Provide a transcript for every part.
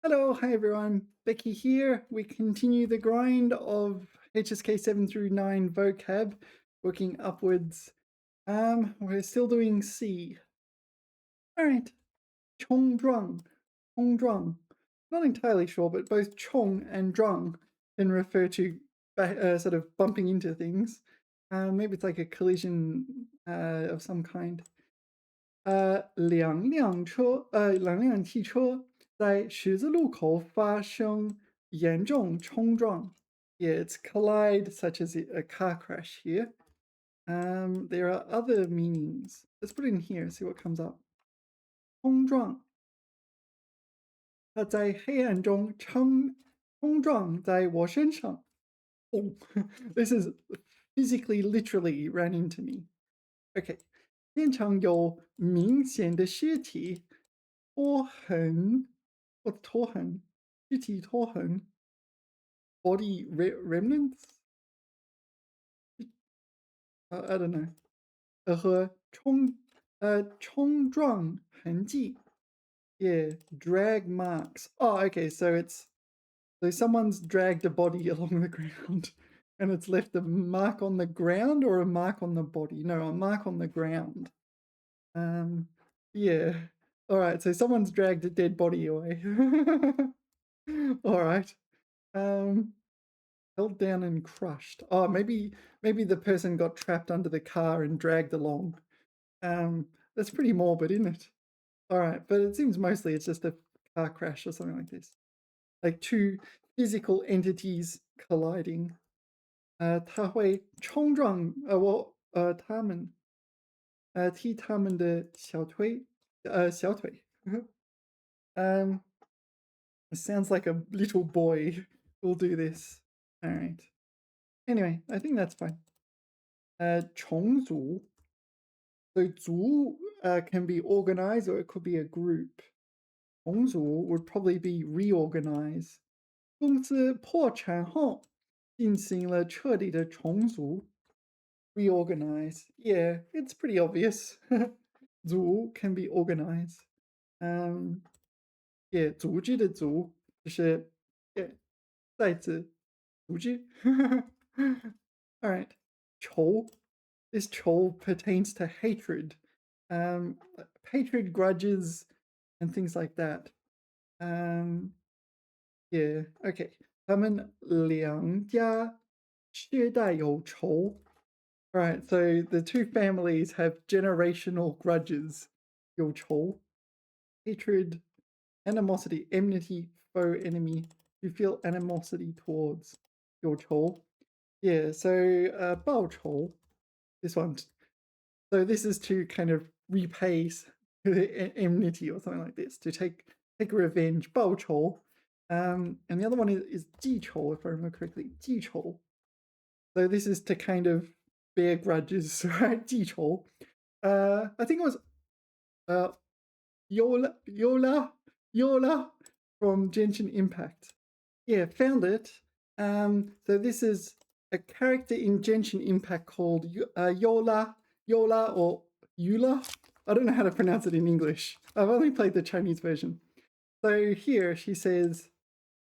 Hello, hi everyone. Becky here. We continue the grind of HSK 7 through 9 vocab, working upwards. We're still doing C. All right. Chong zhuang. Chong zhuang. Not entirely sure, but both chong and zhuang can refer to sort of bumping into things. Maybe it's like a collision of some kind. 两辆汽车在十字路口发生严重冲撞. Yeah, it's collide, such as a car crash here. There are other meanings. Let's put it in here, see what comes up. 冲撞，它在黑暗中冲撞在我身上. Oh, this is physically, literally ran into me. Okay. 现场有明显的尸体拖痕或拖痕，尸体拖痕 body remnants? I don't know. 和冲撞痕迹 Yeah, drag marks. Oh, okay, so someone's dragged a body along the ground and it's left a mark on the ground or a mark on the body? No, a mark on the ground. Yeah. All right, so someone's dragged a dead body away. All right. Held down and crushed. Oh, maybe the person got trapped under the car and dragged along. That's pretty morbid, isn't it? All right, but it seems mostly it's just a car crash or something like this. Like two physical entities colliding. 他会冲撞他们踢他们的小腿小腿. It sounds like a little boy will do this. All right. Anyway, I think that's fine. 重组. So 组 can be organized or it could be a group. 重组 would probably be reorganize. 公司破产后进行了彻底的重组. Reorganize. Yeah, it's pretty obvious. 组 can be organized. Yeah, 组织的组就是再次组织. All right. 仇 This 仇 pertains to hatred. Hatred, grudges, and things like that. Yeah, okay. 他们两家世代有仇. All right, so the two families have generational grudges. 有仇 Hatred, animosity, enmity, foe, enemy. You feel animosity towards 有仇. Yeah, so 报仇, this one. So this is to kind of repay enmity or something like this, to take revenge, 报仇. And the other one is 记仇, if I remember correctly, 记仇. So this is to kind of bear grudges, right? 记仇. I think it was Yola from Genshin Impact. Yeah, found it. So this is a character in Genshin Impact called Yola or Eula. I don't know how to pronounce it in English. I've only played the Chinese version. So here she says,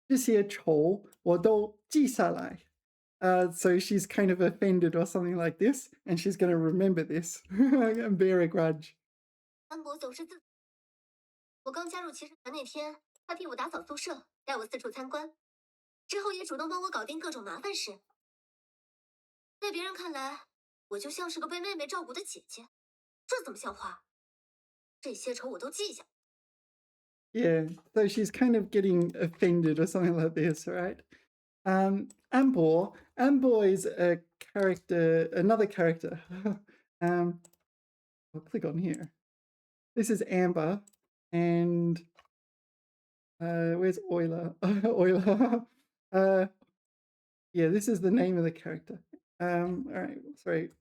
这些仇我都记下来. So she's kind of offended or something like this, and she's going to remember this and bear a grudge. 安博总是自。我刚加入骑士团那天，他替我打扫宿舍，带我四处参观，之后也主动帮我搞定各种麻烦事。在别人看来，我就像是个被妹妹照顾的姐姐，这怎么像话？这些仇我都记下。Yeah, so she's kind of getting offended or something like this, right? Ambor is a character, another character. I'll click on here. This is Amber, and where's Euler? Euler. Yeah, this is the name of the character. All right, sorry.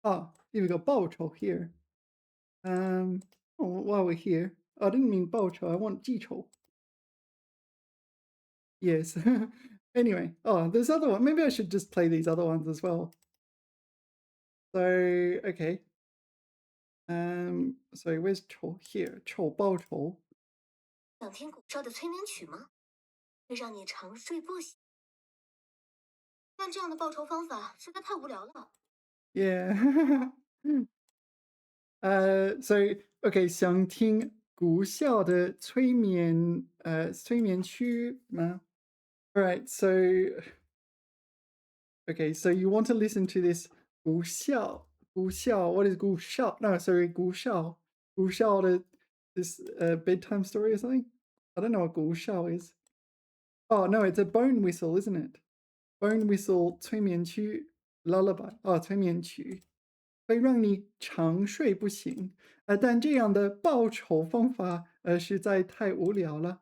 Oh, here we go. 报仇 here. While we're here, I didn't mean 报仇. I want 记仇. Yes. Anyway, there's other one. Maybe I should just play these other ones as well. So, okay. sorry, where's 仇 here? 仇报仇。想听古少的催眠曲吗？会让你长睡不醒。但这样的报仇方法实在太无聊了。Yeah. So okay, 想听古笑的催眠曲吗？Alright, so okay, so you want to listen to this 古笑. What is 古笑? No, sorry, 古笑的 this bedtime story or something? I don't know what 古笑 is. Oh no, it's a bone whistle, isn't it? Bone whistle 催眠曲 lullaby. Oh, 催眠曲会让你长睡不醒。但这样的报仇方法实在太无聊了。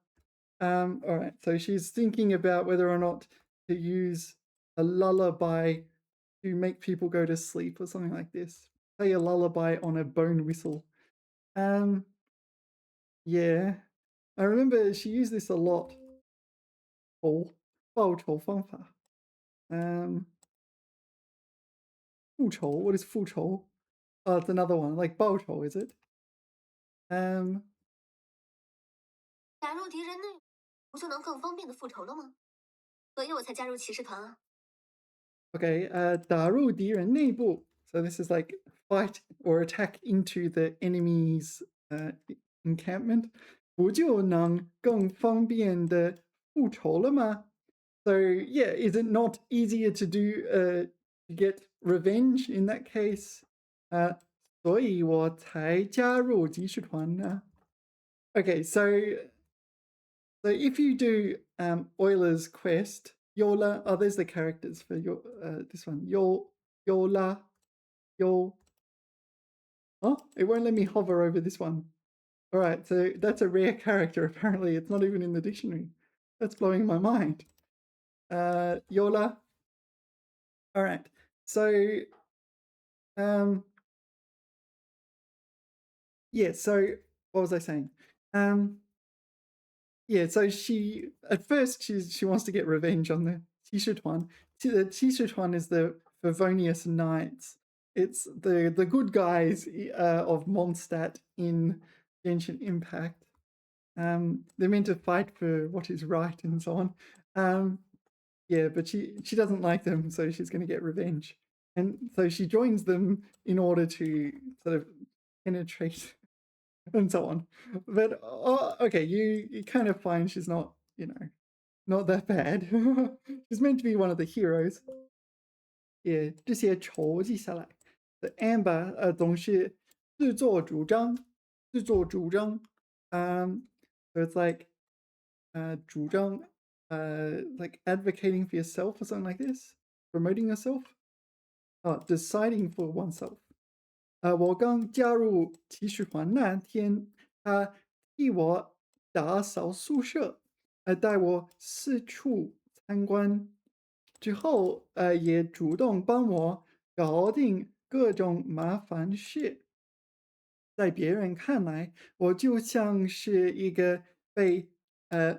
All right, so she's thinking about whether or not to use a lullaby to make people go to sleep or something like this. Play a lullaby on a bone whistle. Um, yeah, I remember she used this a lot. 报仇方法. Um, 复仇. What is 复仇? Oh, it's another one, like 报仇, is it? Um, 打入敌人内，不就能更方便的复仇了吗？所以我才加入骑士团啊。Okay, 打入敌人内部. So this is like fight or attack into the enemy's encampment. 不就能更方便的复仇了吗? So yeah, is it not easier to do to get revenge in that case? 所以我才加入骑士团呢. Okay, so if you do Euler's quest, Yola, oh, there's the characters for your this one. Yola, Yo. Oh, it won't let me hover over this one. All right, so that's a rare character. Apparently, it's not even in the dictionary. That's blowing my mind. Yola. All right, so yeah. So what was I saying? Yeah, so she at first she wants to get revenge on the Tishutuan. The Tishutuan is the Favonius Knights. It's the good guys of Mondstadt in Genshin Impact. They're meant to fight for what is right and so on. Yeah, but she doesn't like them, so she's going to get revenge, and so she joins them in order to sort of penetrate and so on. But okay, you kind of find she's not, not that bad. She's meant to be one of the heroes. Yeah, 这些仇记下来. The Amber 总是自作主张. So it's like 主张 like advocating for yourself or something like this, promoting yourself. Oh, deciding for oneself. 我刚加入骑士团那天，他替我打扫宿舍，带我四处参观，之后也主动帮我搞定各种麻烦事。在别人看来，我就像是一个被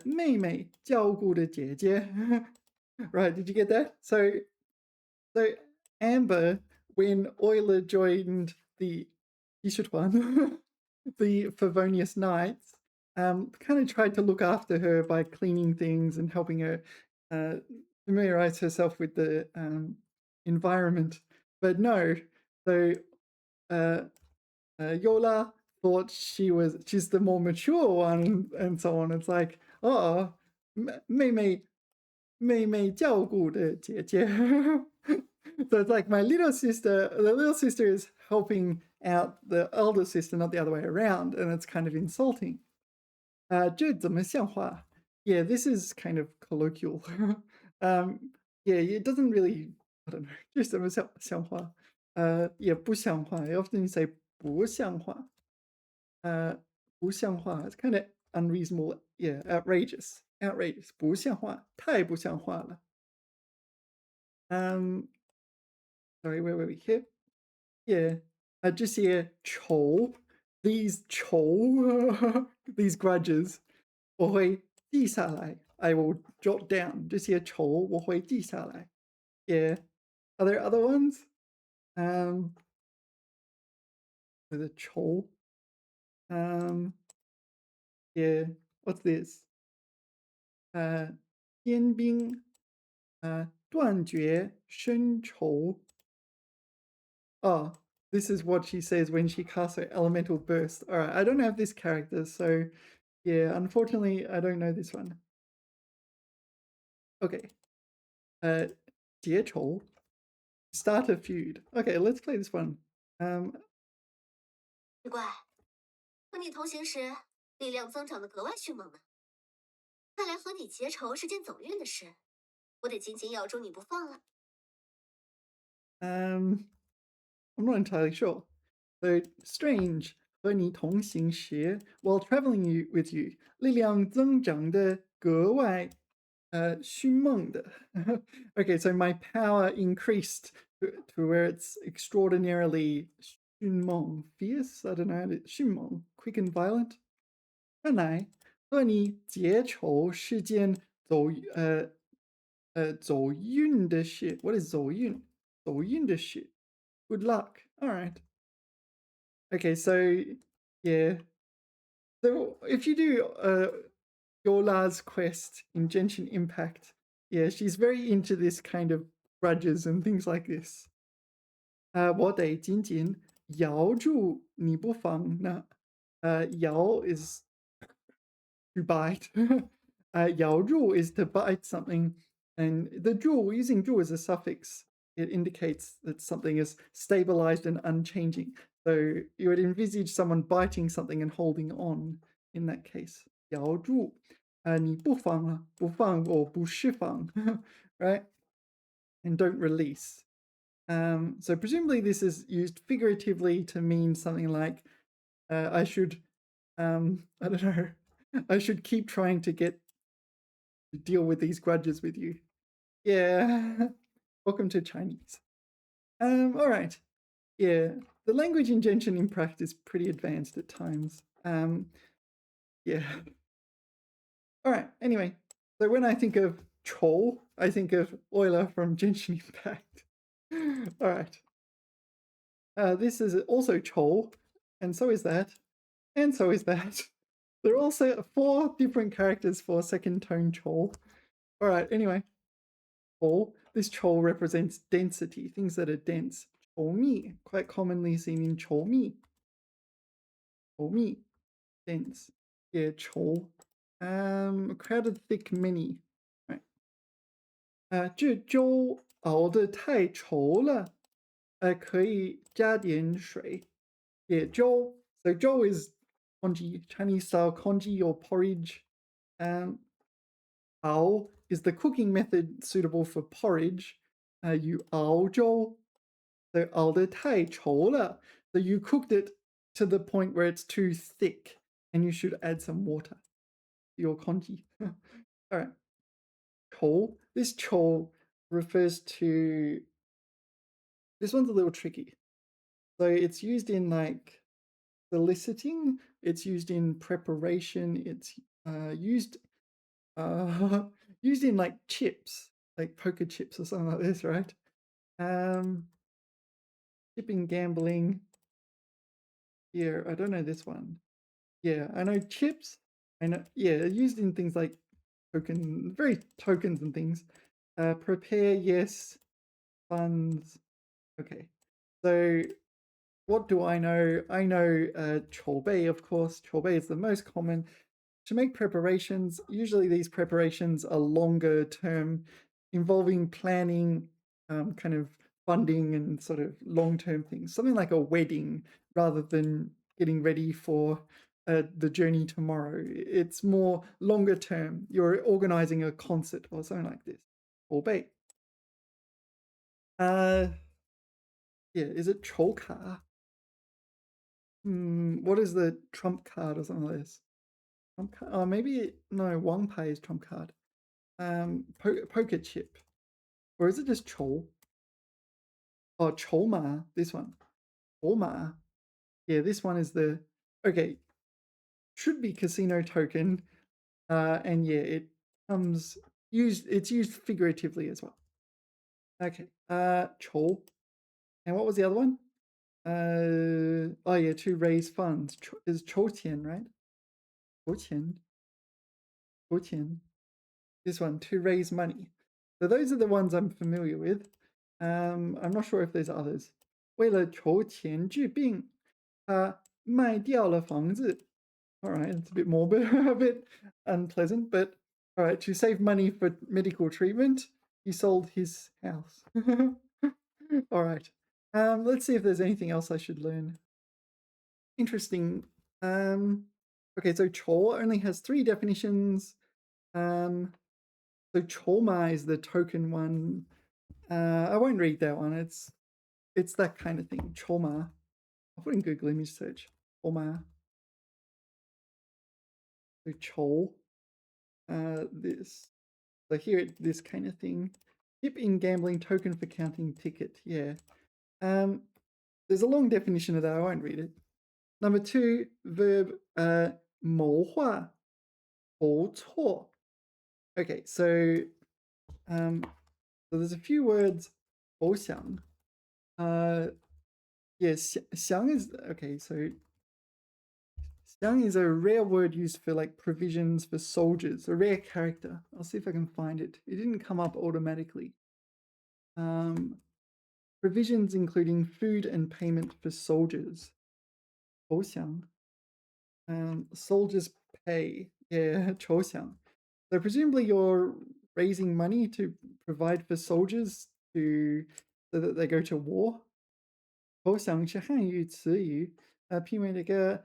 妹妹照顾的姐姐。Right? Did you get that? So Amber, when Euler joined the Yishutuan, the Favonius Knights, kind of tried to look after her by cleaning things and helping her familiarize herself with the environment. But no, so uh, Yola thought she's the more mature one and so on. It's like, oh, 妹妹照顾的姐姐. So it's like my little sister, the little sister is helping out the elder sister, not the other way around, and it's kind of insulting. 这怎么像话? Yeah, this is kind of colloquial. Yeah, it doesn't really, I don't know, 这怎么像话? Yeah, 不像话. I often say 不像话. 不像话. It's kind of unreasonable. Yeah, outrageous. 不像话. 太不像话了. Sorry, where were we? Here? Yeah. 这些仇, these 仇, these grudges, 我会记下来. I will jot down. 这些仇我会记下来. Yeah. Are there other ones? The 仇. Um, yeah, what's this? 天兵断绝深仇. Oh, this is what she says when she casts her elemental burst. All right, I don't have this character, so yeah, unfortunately, I don't know this one. Okay, 结仇, start a feud. Okay, let's play this one. 奇怪，和你同行时力量增长的格外迅猛呢。看来和你结仇是件走运的事，我得紧紧咬住你不放了。I'm not entirely sure. So strange, 和你同行时 while traveling with you, 力量增长的格外迅猛的. Okay, so my power increased to where it's extraordinarily 迅猛, fierce. I don't know, 迅猛, quick and violent. 看来和你结仇是件走运的事. What is 走运？走运的事. Good luck. All right. Okay, so yeah. So if you do Yola's quest in Genshin Impact, yeah, she's very into this kind of grudges and things like this. 我得紧紧咬住你不放呢。咬 is to bite. 咬住 is to bite something, and the 住 using 住 as a suffix, it indicates that something is stabilized and unchanging. So you would envisage someone biting something and holding on in that case. 咬住，你不放啊，不放 or 不释放, right? And don't release. So presumably this is used figuratively to mean something like, I should, I don't know, I should keep trying to deal with these grudges with you. Yeah. Welcome to Chinese. All right. Yeah. The language in Genshin Impact is pretty advanced at times. Yeah. All right. Anyway, so when I think of Chol, I think of Euler from Genshin Impact. All right. This is also Chol, and so is that, and so is that. There are also 4 different characters for second tone Chol. All right. Anyway. Chol. This chol represents density, things that are dense. Chomi, quite commonly seen in chomi. Chomi, dense. Yeah, chol. Crowded, thick, many. Right. 这粥熬得太稠了，可以加点水。Yeah, 粥. So 粥 is congee, Chinese style congee or porridge. Ao is the cooking method suitable for porridge. You 熬粥. So 熬得太稠了. So you cooked it to the point where it's too thick, and you should add some water to your congee. All right. 稠. This 稠 refers to. This one's a little tricky. So it's used in like soliciting. It's used in preparation. It's used used in like chips, like poker chips or something like this, right? Chipping, gambling. Yeah, I don't know this one. Yeah, I know chips. I know, yeah, used in things like very tokens and things. Prepare, yes. Funds. Okay. So what do I know? I know chorbei, of course. Chorbei is the most common. To make preparations, usually these preparations are longer term, involving planning, kind of funding and sort of long-term things. Something like a wedding rather than getting ready for the journey tomorrow. It's more longer term. You're organizing a concert or something like this. Chorbei. Yeah, is it choka? What is the trump card or something like this? Trump card? Oh, maybe no. Wang Pai is trump card. Poker chip, or is it just chou? Oh, chou ma. This one, chou ma. Yeah, this one is the okay. Should be casino token, and yeah, it comes used. It's used figuratively as well. Okay, chou. And what was the other one? Oh yeah, to raise funds is 筹钱, right? 筹钱, 筹钱. This one, to raise money. So those are the ones I'm familiar with. I'm not sure if there's others. 为了筹钱治病，卖掉了房子. All right, it's a bit morbid, a bit unpleasant, but all right, to save money for medical treatment, he sold his house. All right. Let's see if there's anything else I should learn. Interesting. Okay, so 筹 only has 3 definitions. So 筹码 is the token one. I won't read that one. It's that kind of thing. 筹码. I'll put in Google image search. 筹码. So 筹. This. So here, this kind of thing. Tip in gambling, token for counting ticket. Yeah. There's a long definition of that. I won't read it. Number 2, verb 谋划, 筹措. Okay, so there's a few words. 筹想. Yes, 想 is okay. So 想 is a rare word used for like provisions for soldiers, a rare character. I'll see if I can find it. It didn't come up automatically. Provisions including food and payment for soldiers. 筹想. Soldiers pay. Yeah, 筹想. So presumably you're raising money to provide for soldiers so that they go to war. 筹想是汉语词语，媲美那个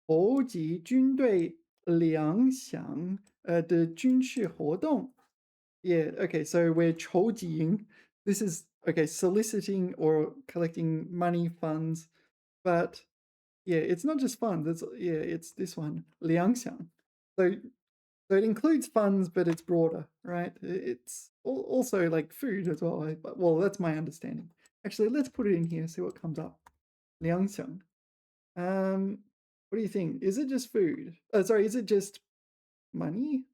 筹集军队粮饷的军事活动. Yeah, okay, so we're 筹集. This is okay, soliciting or collecting money, funds, but yeah, it's not just funds. It's this one, 粮饷. So it includes funds, but it's broader, right? It's also like food as well. Well, that's my understanding. Actually, let's put it in here, see what comes up. 粮饷. What do you think? Is it just food? Sorry, is it just money?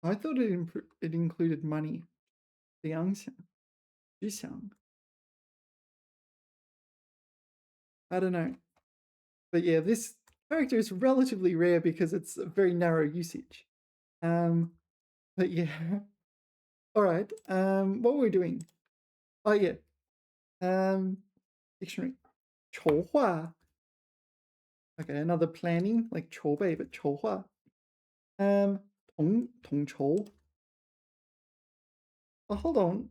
I thought it included money. 粮饷, 支饷. I don't know. But yeah, this character is relatively rare because it's a very narrow usage. But yeah. All right. What were we doing? Oh yeah. Dictionary. 筹划. Okay, another planning, like 筹备, but 筹划. 统筹. Oh, hold on.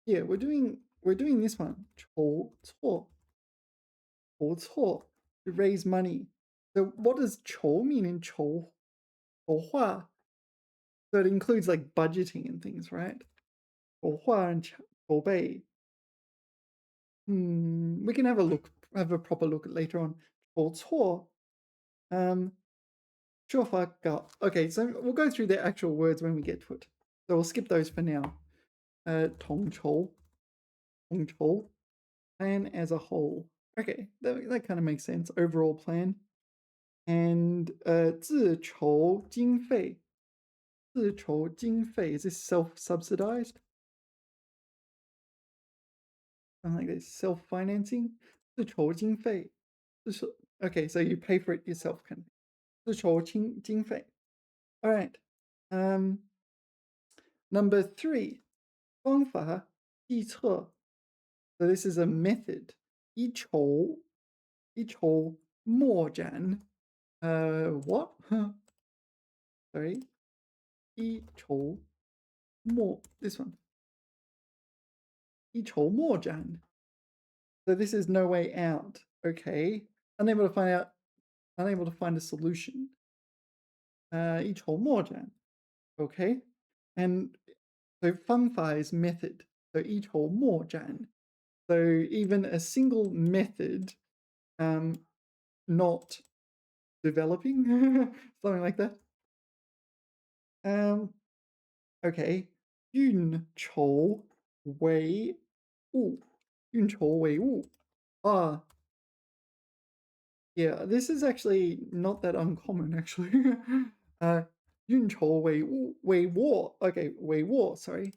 Yeah, we're doing this one. 筹措. 筹措, to raise money. So what does 筹 mean in 筹划? So it includes like budgeting and things, right? 筹划 and 筹备. We can have a proper look later on. 筹措. 说法搞. Okay, so we'll go through the actual words when we get to it. So we'll skip those for now. 统筹, plan as a whole. Okay, that kind of makes sense. Overall plan. And 自筹经费. 自筹经费. Is this self-subsidized? Something like this. Self-financing. 自筹经费. Okay, so you pay for it yourself, kind of. 自筹经费. All right. Number 3. 方法计策. So this is a method. 一筹莫展. What? Sorry. 一筹莫. This one. 一筹莫展. So this is no way out. Okay. Unable to find a solution. 一筹莫展. Okay. And so 方法 is method. So 一筹莫展. So even a single method, not developing, something like that. Okay. 运筹帷幄. 运筹帷幄. Yeah, this is actually not that uncommon, actually. 运筹帷幄. Okay, 帷幄, sorry.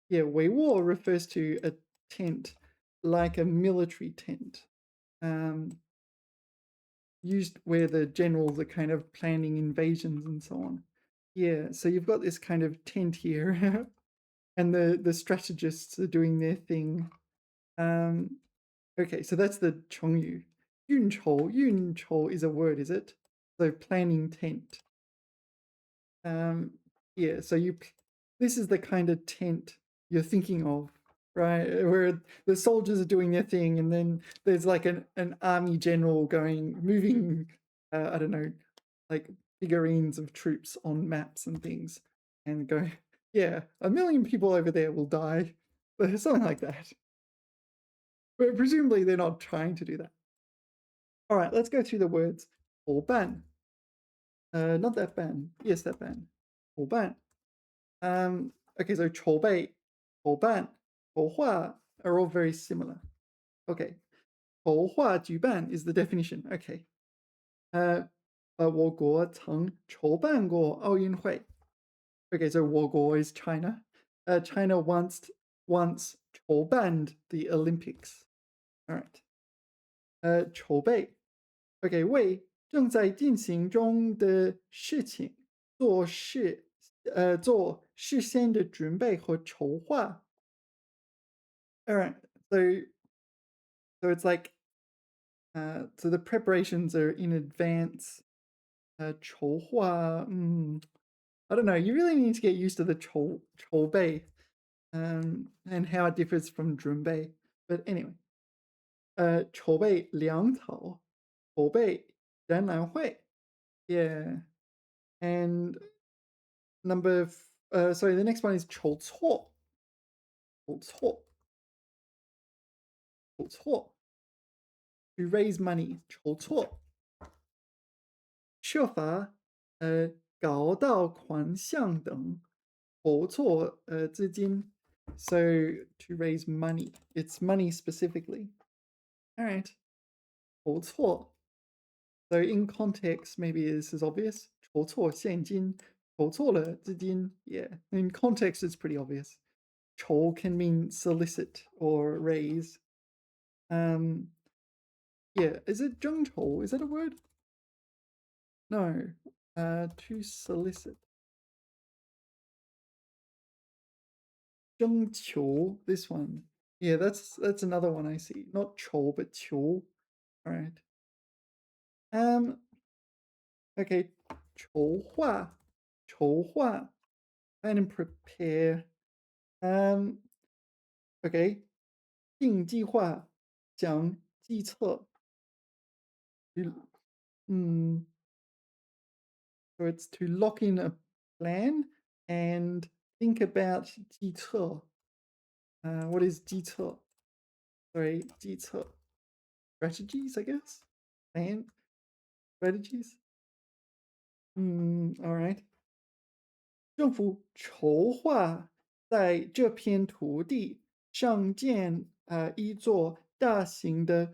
Yeah, 帷幄 refers to a tent, like a military tent, um, used where the generals are kind of planning invasions and so on. Yeah, so you've got this kind of tent here, and the strategists are doing their thing. Um, okay, so that's the 成语. 运筹 is a word, is it? So planning tent. Um, yeah, so this is the kind of tent you're thinking of, right? Where the soldiers are doing their thing, and then there's like an army general moving, I don't know, like figurines of troops on maps and things, and going, yeah, 1 million people over there will die, but something like that. But presumably they're not trying to do that. All right, let's go through the words. 伙伴, not that ban. Yes, that ban. 伙伴. Okay, so 筹备, 伙伴, 筹划 are all very similar. Okay, 筹划举办 is the definition. Okay. 我国曾筹办过奥运会. Okay, so 我国 is China. China once 筹办 the Olympics. All right. 筹备. Okay, 为正在进行中的事情做事先的准备和筹划. All right, so it's like so the preparations are in advance. 筹划, I don't know. You really need to get used to the 筹备, and how it differs from 准备. But anyway, 筹备粮草, 筹备展览会. Yeah, and sorry, the next one is 筹措. 筹措. 筹措. To raise money. 筹措. 设法搞到款项等. 筹措资金. So to raise money. It's money specifically. All right. 筹措. So in context, maybe this is obvious. 筹措现金. 筹措了资金. Yeah. In context, it's pretty obvious. 筹 can mean solicit or raise. Yeah. Is it 征筹? Is that a word? No. To solicit. 征求, this one. Yeah, that's another one I see. Not 筹, but 求. All right. Okay. 筹划. Plan and prepare. Okay. 定计划. 讲计策. So it's to lock in a plan and think about 计策. What is 计策? Sorry, 计策. Strategies, I guess? Plan? Strategies? All right. 政府筹划在这片土地上建一座大型的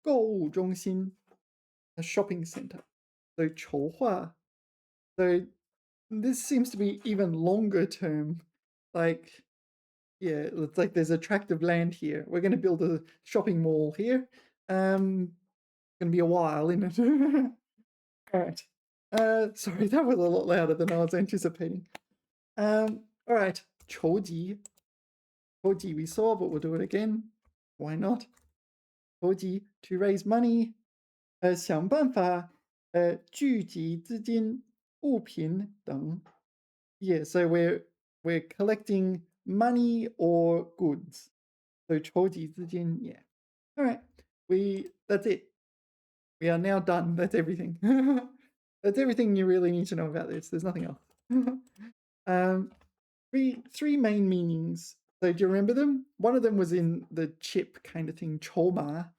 购物中心 a shopping center. So 筹划. So this seems to be even longer term. Like, yeah, it's like there's a tract of land here. We're going to build a shopping mall here. Going to be a while, isn't it? All right. Sorry, that was a lot louder than I was anticipating. All right. 筹集. 筹集 we saw, but we'll do it again. Why not? 筹集 to raise money. 想办法聚集资金、物品等. Yeah, so we're collecting money or goods. So 筹集资金, yeah. All right. That's it. We are now done. That's everything. That's everything you really need to know about this. There's nothing else. Three main meanings. So do you remember them? One of them was in the chip kind of thing, 筹码.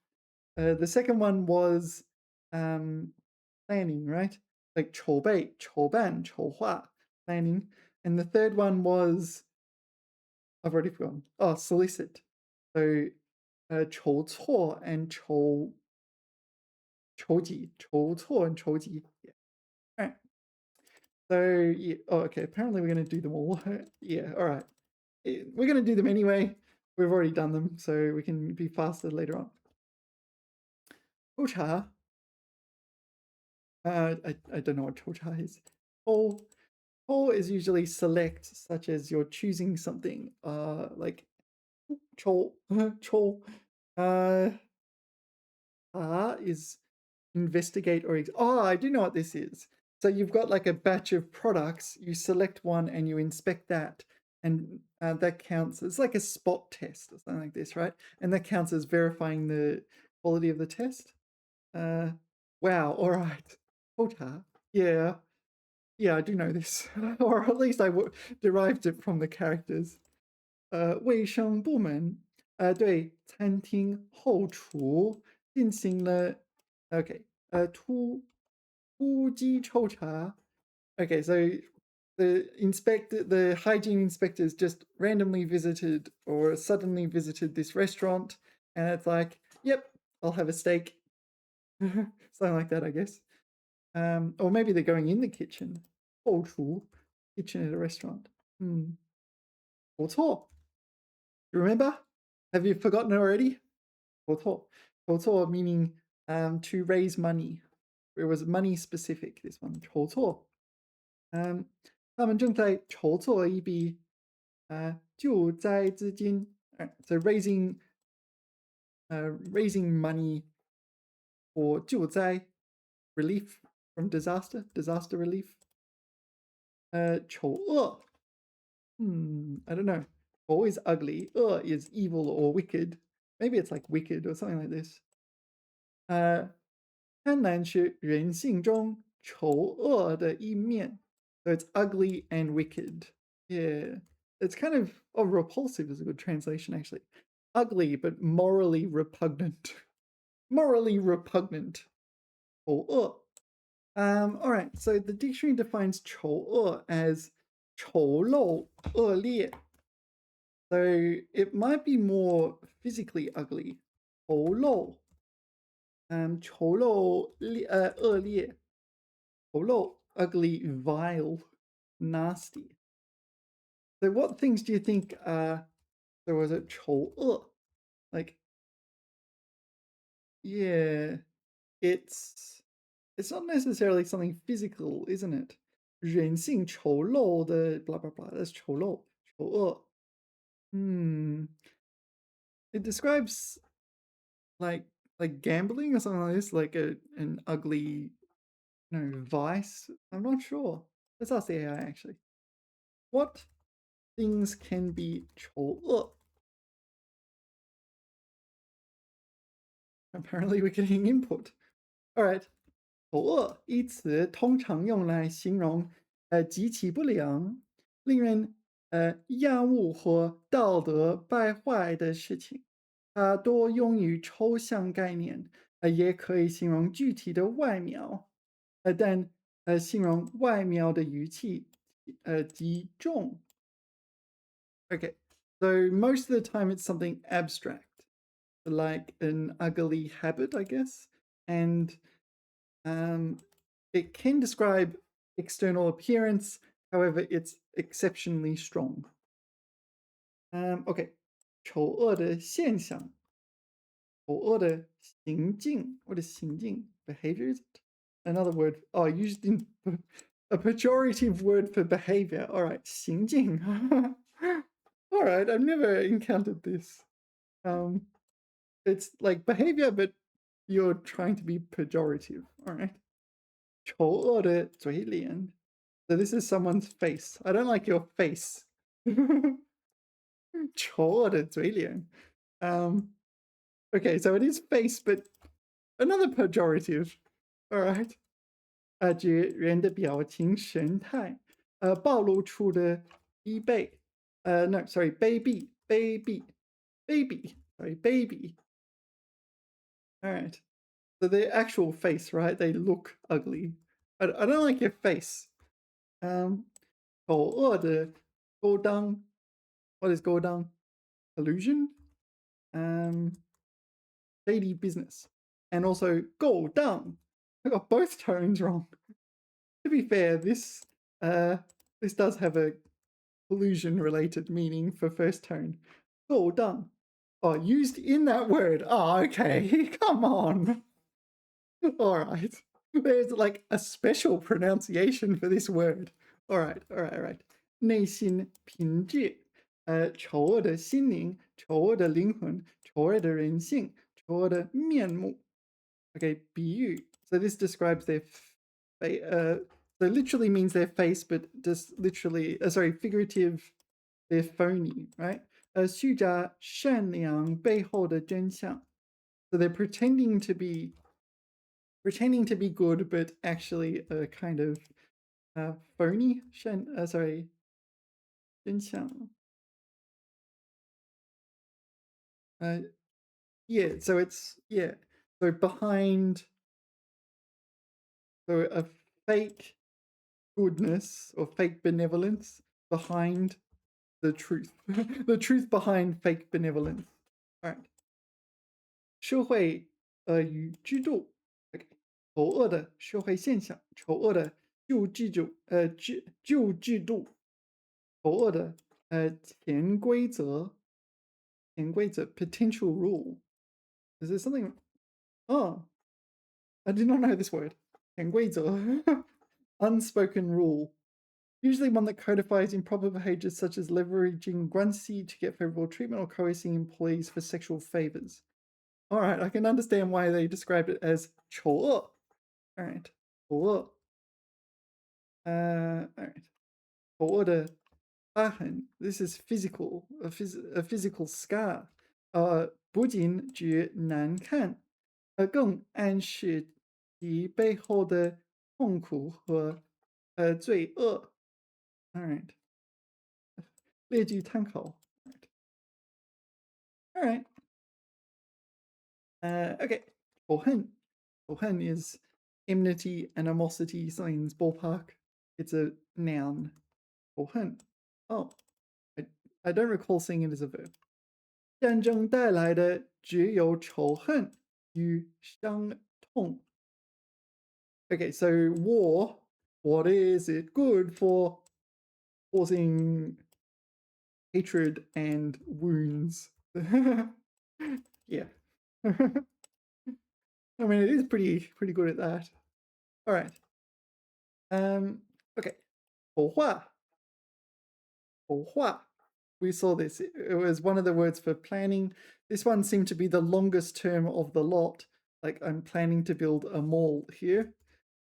The second one was planning, right? Like 筹备, 筹办, 筹划, planning. And the third one was, I've already forgotten. Oh, solicit. So 筹措 and 筹集. 筹措 and 筹集. Yeah. All right. So, yeah. Oh, okay. Apparently we're going to do them all. Yeah. All right. we're going to do them anyway. We've already done them, so we can be faster later on. 抽查, I don't know what 抽查 is. 抽 is usually select, such as you're choosing something, like 抽, 抽. Is investigate or oh, I do know what this is. So you've got like a batch of products, you select one and you inspect that, and that counts. It's like a spot test or something like this, right? And that counts as verifying the quality of the test. Wow, all right. Quota. Yeah, yeah, I do know this, or at least I derived it from the characters. 卫生部门对餐厅后厨进行了 OK 突击抽查. Okay, so the hygiene inspectors just randomly visited or suddenly visited this restaurant, and it's like, yep, I'll have a steak. Something like that, I guess. Or maybe they're going in the kitchen. 后厨 kitchen at a restaurant. 不错. You remember? Have you forgotten already? 不错. 不错 meaning to raise money. It was money specific, this one. 筹措. 他们正在筹措一笔救灾资金. So raising money for 救灾 relief from disaster relief. 丑恶. I don't know. 丑 is ugly. 恶 is evil or wicked. Maybe it's like wicked or something like this. 贪婪是人性中丑恶的一面. So it's ugly and wicked. Yeah. It's kind of, repulsive is a good translation actually. Ugly, but morally repugnant. Morally repugnant. 丑恶. All right, so the dictionary defines 丑恶 as 丑陋恶劣. So it might be more physically ugly. 丑陋. 丑陋恶劣. 丑陋, ugly, vile, nasty. So what things do you think there was a 丑恶? Like, yeah, it's not necessarily something physical, isn't it? 人性丑陋的 blah blah blah. That's 丑陋, 丑恶. It describes like gambling or something like this, like an ugly, vice. I'm not sure. Let's ask the AI actually. What things can be 丑恶? Apparently we're getting input. All right. 丑恶一词通常用来形容极其不良、令人厌恶或道德败坏的事情。它多用于抽象概念，也可以形容具体的外貌，但形容外貌的语气极重。Okay, so most of the time it's something abstract, like an ugly habit, I guess, and it can describe external appearance, however, it's exceptionally strong. Okay, 丑恶的现象, 丑恶的行径. What is 行径? Behavior, is it? Another word. Oh, used in a pejorative word for behavior. All right, 行径. All right, I've never encountered this. It's like behavior, but you're trying to be pejorative. All right. 丑恶的嘴脸. So this is someone's face. I don't like your face. 丑恶的嘴脸. Okay, so it is face, but another pejorative. All right. 指人的表情神态，暴露出的疲惫。No, sorry, baby. Sorry, baby. All right. So the actual face, right? They look ugly. I don't like your face. 丑恶的勾当. What is 勾当? Illusion? Shady business. And also 勾当. I got both tones wrong. To be fair, this does have a collusion-related meaning for first tone. 勾当. Oh, used in that word. Oh, okay. Come on. All right. There's like a special pronunciation for this word. All right, all right, all right. 内心品质，丑恶的心灵，丑恶的灵魂，丑恶的人性，丑恶的面目. Okay, 比喻. So this describes their so literally means their face, but just literally, sorry, figurative, they're phony, right? 虚假善良背后的真相. So they're pretending to be good, but actually kind of phony. 真相. Yeah, so it's, yeah. So behind, so a fake goodness or fake benevolence behind the truth. The truth behind fake benevolence. All right. 社会与制度 OK 丑恶的社会现象，丑恶的旧制度，丑恶的潜规则 potential rule. Is there something? Oh, I did not know this word. 潜规则 unspoken rule. Usually one that codifies improper behaviors such as leveraging gruncy to get favorable treatment or coercing employees for sexual favors. All right, I can understand why they described it as 丑恶. All right, 丑恶. All right. 丑恶的疤痕. This is physical, a physical scar. 不仅觉难看，更暗示其背后的痛苦和罪恶. All right. 列举参考. All right. Okay. 仇恨. 仇恨 is enmity, animosity, something's ballpark. It's a noun. 仇恨. Oh, I don't recall seeing it as a verb. 战争带来的只有仇恨与伤痛. Okay, so war, what is it good for? Causing hatred and wounds. Yeah. I mean, it is pretty good at that. All right. Okay. 丑化. 丑化. We saw this. It was one of the words for planning. This one seemed to be the longest term of the lot. Like I'm planning to build a mall here.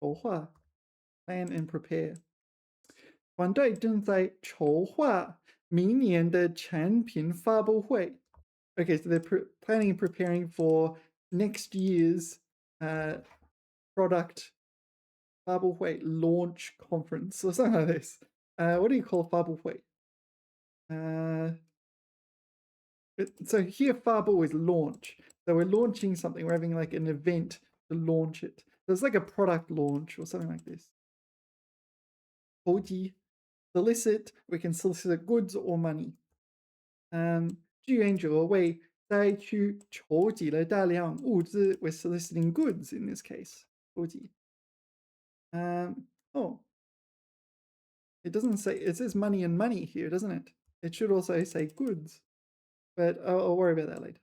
筹划. Plan and prepare. 团队正在筹划明年的产品发布会. Okay, so they're planning and preparing for next year's product 发布会 launch conference or something like this. What do you call 发布会? So here 发布 is launch. So we're launching something. We're having like an event to launch it. So it's like a product launch or something like this. 投机 solicit. We can solicit goods or money. 志愿者为灾区筹集了大量物资. We're soliciting goods in this case. 筹集. Oh, it doesn't say. It says money and money here, doesn't it? It should also say goods, but I'll worry about that later.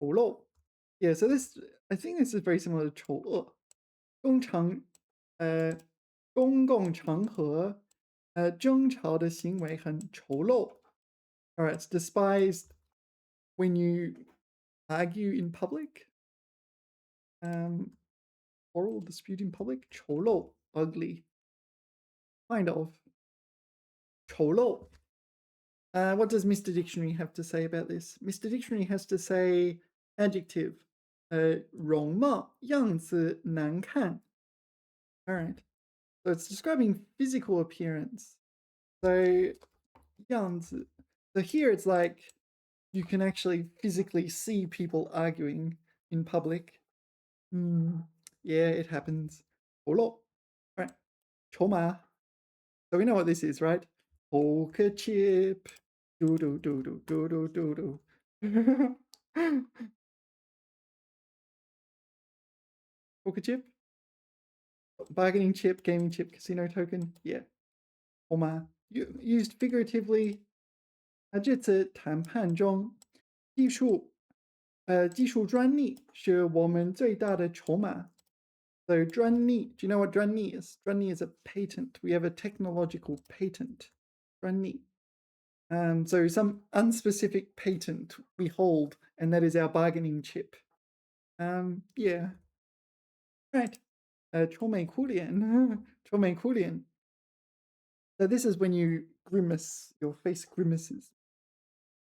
丑陋. Yeah, so this, I think this is very similar to 丑恶. 公共场合争吵的行为很丑陋. All right, it's despised when you argue in public. Oral dispute in public. 丑陋, ugly. Kind of. 丑陋. What does Mr. Dictionary have to say about this? Mr. Dictionary has to say adjective. 容貌样子难看. All right. So it's describing physical appearance. So 样子. So here it's like you can actually physically see people arguing in public. Yeah, it happens. 丑陋. All right. 筹码. So we know what this is, right? Poker chip. Do do do do do do do do. Poker chip? Bargaining chip, gaming chip, casino token. Yeah. 筹码. used figuratively. 这次谈判中，技术技术专利是我们最大的筹码。So 专利, do you know what 专利 is? 专利 is a patent. We have a technological patent. 专利. So some unspecific patent we hold, and that is our bargaining chip. Yeah. Right. 愁眉苦脸,愁眉苦脸. So this is when you grimace, your face grimaces.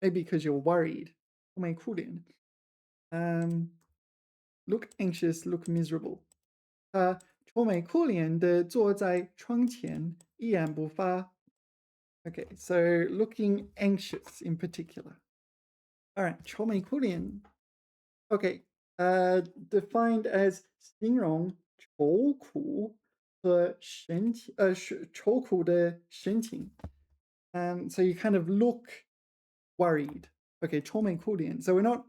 Maybe because you're worried. 愁眉苦脸. Look anxious, look miserable. 他愁眉苦脸地坐在窗前，一言不发。Okay, so looking anxious in particular. All right, 愁眉苦脸. Okay, defined as 形容愁苦和神情，愁苦的神情. So you kind of look worried. Okay, 愁眉苦脸. So we're not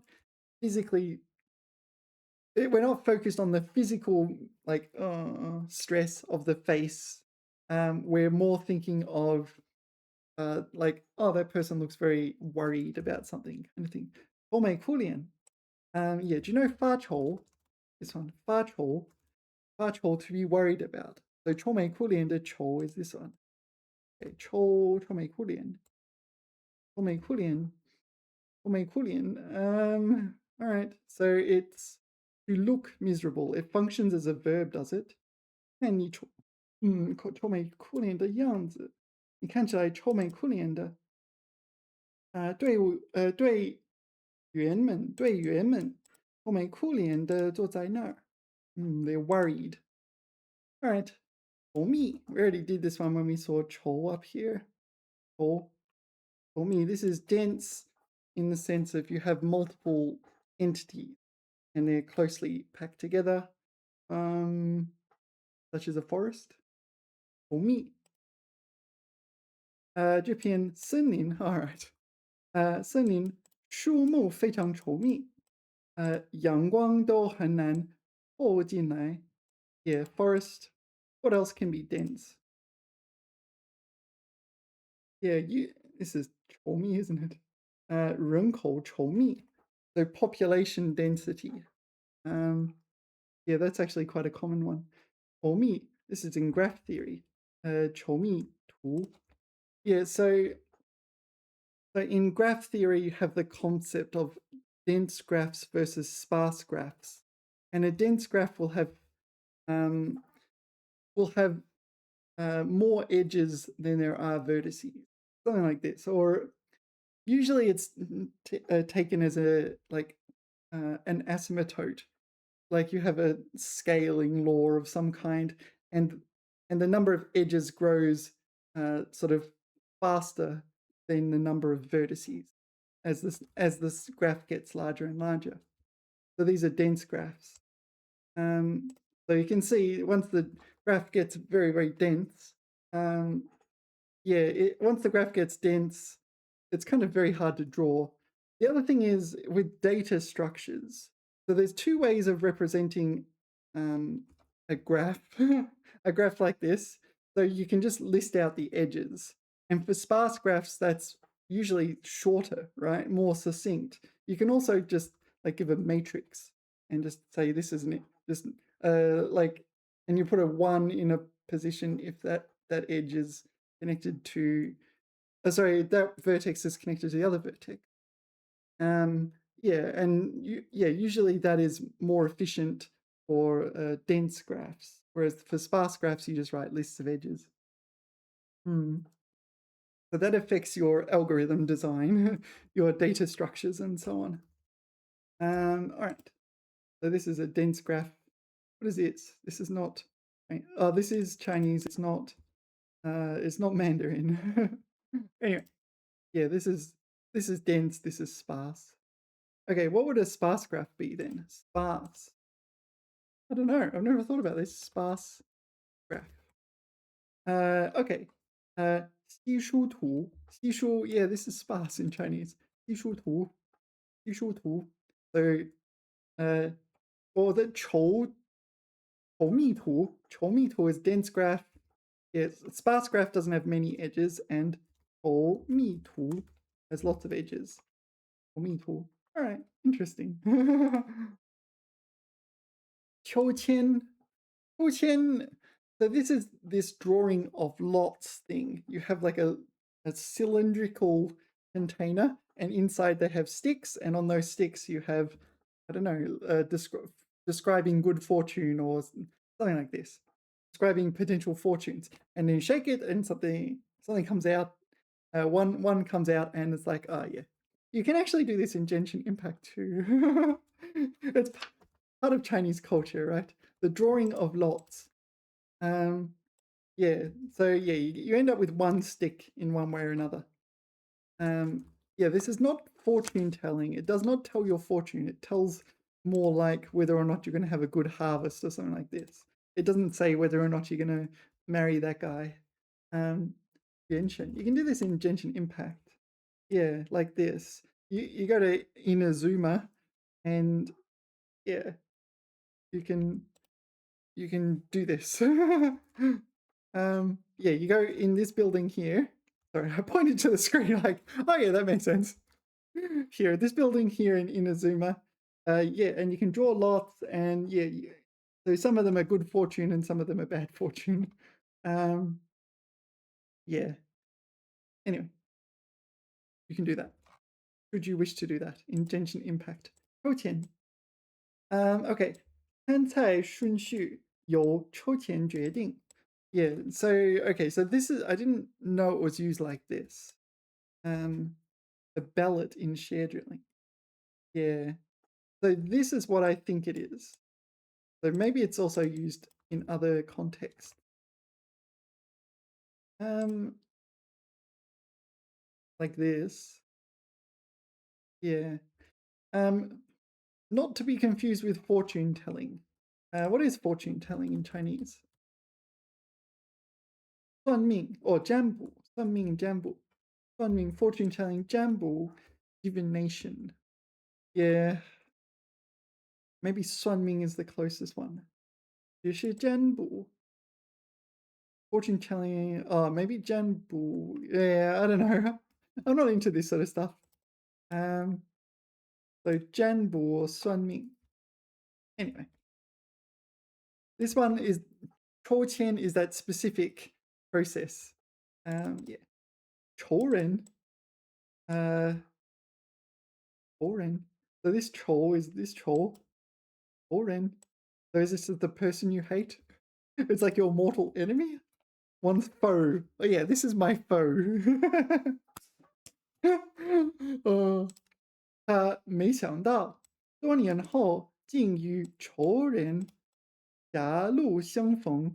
focused on the physical like stress of the face. We're more thinking of like, oh, that person looks very worried about something, kind of thing. 愁眉苦脸. Yeah, do you know 发愁? This one, 发愁. 发愁 to be worried about. So 愁眉苦脸的愁 is this one. Okay, 愁眉苦脸. 愁眉苦脸. 愁眉苦脸. All right, so it's to look miserable. It functions as a verb, does it? 看你愁眉苦脸的样子，你看起来愁眉苦脸的。队员们愁眉苦脸的坐在那儿。They're worried. All right. 稠密. We already did this one when we saw 稠 up here. 稠密. This is dense in the sense of you have multiple entities and they're closely packed together, such as a forest. 稠密. 这片森林 all right. 森林树木非常稠密，阳光都很难透进来。Yeah, forest. What else can be dense? Yeah, this is 稠密, isn't it? 人口稠密. So population density. Yeah, that's actually quite a common one. 稠密. This is in graph theory. 稠密图. Yeah, so in graph theory, you have the concept of dense graphs versus sparse graphs. And a dense graph will have more edges than there are vertices, something like this. Or usually it's taken as a like an asymptote, like you have a scaling law of some kind, and the number of edges grows sort of faster than the number of vertices as this graph gets larger and larger. So these are dense graphs. So you can see once the graph gets very, very dense, once the graph gets dense, it's kind of very hard to draw. The other thing is with data structures. So there's two ways of representing a graph, a graph like this. So you can just list out the edges. And for sparse graphs, that's usually shorter, right? More succinct. You can also just like give a matrix and just say this isn't it. Just and you put a 1 in a position if that edge is connected to, that vertex is connected to the other vertex. Usually that is more efficient for dense graphs, whereas for sparse graphs you just write lists of edges. So that affects your algorithm design, your data structures, and so on. All right. So this is a dense graph. What is this? This is not. Oh, this is Chinese. It's not Mandarin. Anyway, yeah, this is dense. This is sparse. Okay, what would a sparse graph be then? Sparse. I don't know. I've never thought about this. Sparse graph. Okay. 稀疏图. 稀疏, yeah, this is sparse in Chinese. 稀疏图. 稀疏图. So, or the 稠密图. 稠密图 is dense graph. Yes, sparse graph doesn't have many edges, and 稠密图 has lots of edges. 稠密图. All right, interesting. 秋千 Chen, so this is this drawing of lots thing. You have like a cylindrical container, and inside they have sticks, and on those sticks you have, I don't know, describing good fortune or something like this, describing potential fortunes. And then you shake it, and something comes out. One comes out, and it's like, oh yeah, you can actually do this in Genshin Impact too. It's part of Chinese culture, right? The drawing of lots. Um, yeah, so yeah, you end up with one stick in one way or another. Yeah, this is not fortune telling. It does not tell your fortune. It tells more like whether or not you're going to have a good harvest or something like this. It doesn't say whether or not you're going to marry that guy. Um, Genshin. You can do this in Genshin Impact. Yeah, like this. You go to Inazuma, and yeah, you can do this. Yeah, you go in this building here. Sorry, I pointed to the screen like, oh yeah, that makes sense. Here, this building here in Inazuma. Yeah, and you can draw lots, and yeah, so some of them are good fortune and some of them are bad fortune. Um, yeah. Anyway, you can do that. Should you wish to do that in Genshin Impact? 抽签. Okay. 参赛顺序由抽签决定. Yeah, so okay, so this is, I didn't know it was used like this. A ballot in share drilling. Yeah. So this is what I think it is. So maybe it's also used in other contexts. Like this. Yeah. Not to be confused with fortune telling. What is fortune telling in Chinese? 算命 or 占卜,算命占卜. 算命 fortune telling, 占卜 divination. Yeah. Maybe 算命 is the closest one. 也是占卜 fortune telling, maybe 占卜. Yeah, I don't know. I'm not into this sort of stuff. So 占卜 or 算命. Anyway. This one is 抽签 is that specific process. Yeah. 仇人 仇人. So this 仇 is this 仇 人. So is this the person you hate? It's like your mortal enemy? One's foe. Oh yeah, this is my foe. 他没想到多年后竟与仇人狭路相逢.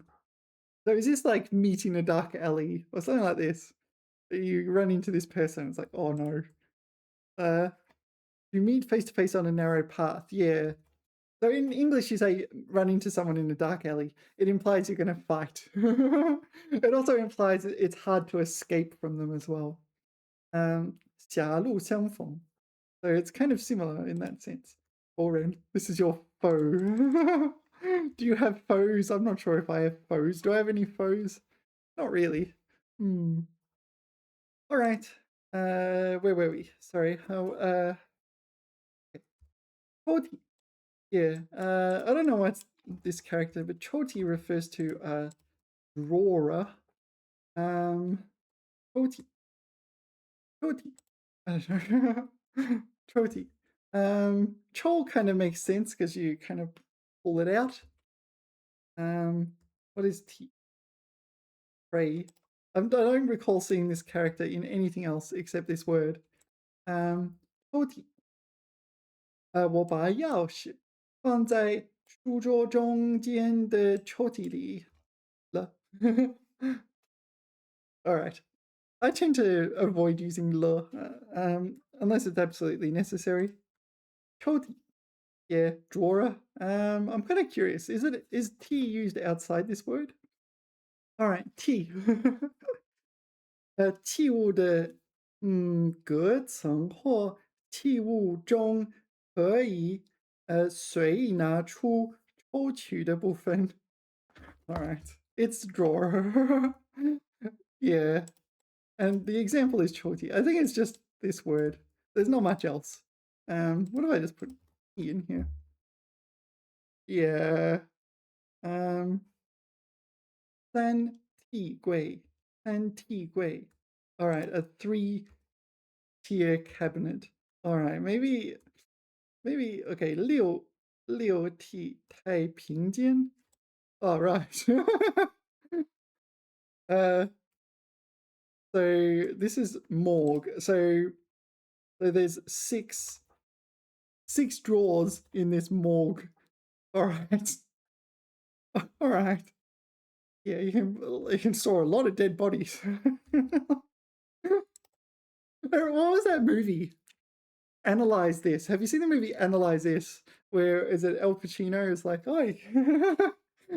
So is this like meeting a dark alley or something like this? You run into this person, it's like, oh no. You meet face to face on a narrow path. Yeah. So in English, you say run into someone in a dark alley. It implies you're going to fight. It also implies it's hard to escape from them as well. 狭路相逢. So it's kind of similar in that sense. Oren, this is your foe. Do you have foes? I'm not sure if I have foes. Do I have any foes? Not really. All right. Where were we? Sorry. Choti. Yeah. I don't know what's this character, but Choti refers to a drawer. Choti. Choti. I don't know. Choti. Chol kind of makes sense because you kind of pull it out. What is T? Pray. I don't recall seeing this character in anything else except this word. 抽屉. 我把钥匙放在书桌中间的抽屉里了. All right. I tend to avoid using le unless it's absolutely necessary. 抽屉. Yeah, drawer. I'm kind of curious. Is T used outside this word? All right, T. 器物的隔层或器物中可以随意拿出抽取的部分. All right. It's drawer. Yeah. And the example is 抽屉. I think it's just this word. There's not much else. What do I just put in here? Yeah. 三屉柜. 三屉柜. All right, a 3-tier cabinet. All right, maybe okay, 六屉 太平间. All right. So this is morgue. So there's six drawers in this morgue. All right. All right. Yeah, you can store a lot of dead bodies. What was that movie? Analyze This. Have you seen the movie Analyze This? Where is it Al Pacino is like, oh,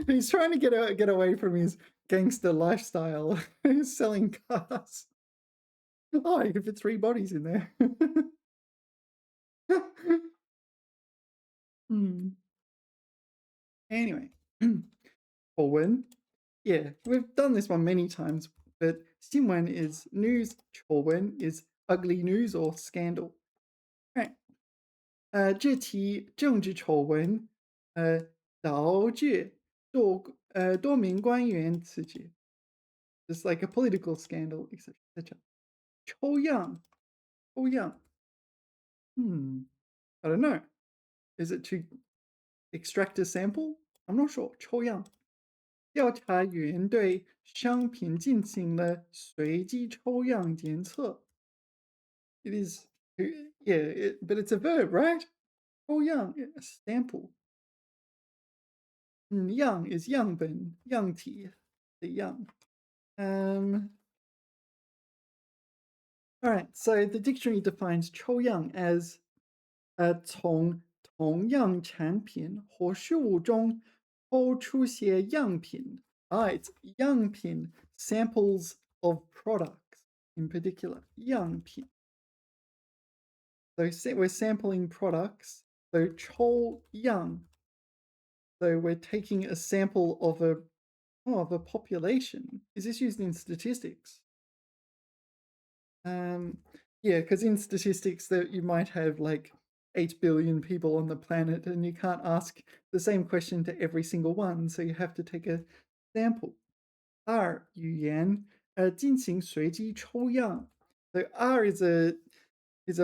he's trying to get away from his gangster lifestyle. He's selling cars. Oh, you can fit 3 bodies in there. Anyway, 丑闻. Yeah, we've done this one many times, but 新闻 is news, 丑闻 is ugly news or scandal. Right. 这题政治丑闻导致多名官员辞职. Just like a political scandal, etc. etc. 抽样. I don't know. Is it to extract a sample? I'm not sure. 抽样. 调查员对商品进行了随机抽样检测. It is, yeah, but it's a verb, right? 抽样, a sample. 样 is 样本, 样体, the 样. All right, so the dictionary defines 抽样 as 从同样产品或事物中抽出些样品. It's 样品, samples of products in particular. 样品. So we're sampling products. So 抽样. So we're taking a sample of a population. Is this used in statistics? Yeah, because in statistics that you might have like 8 billion people on the planet and you can't ask the same question to every single one, so you have to take a sample. 二语言进行随机抽样. So R is a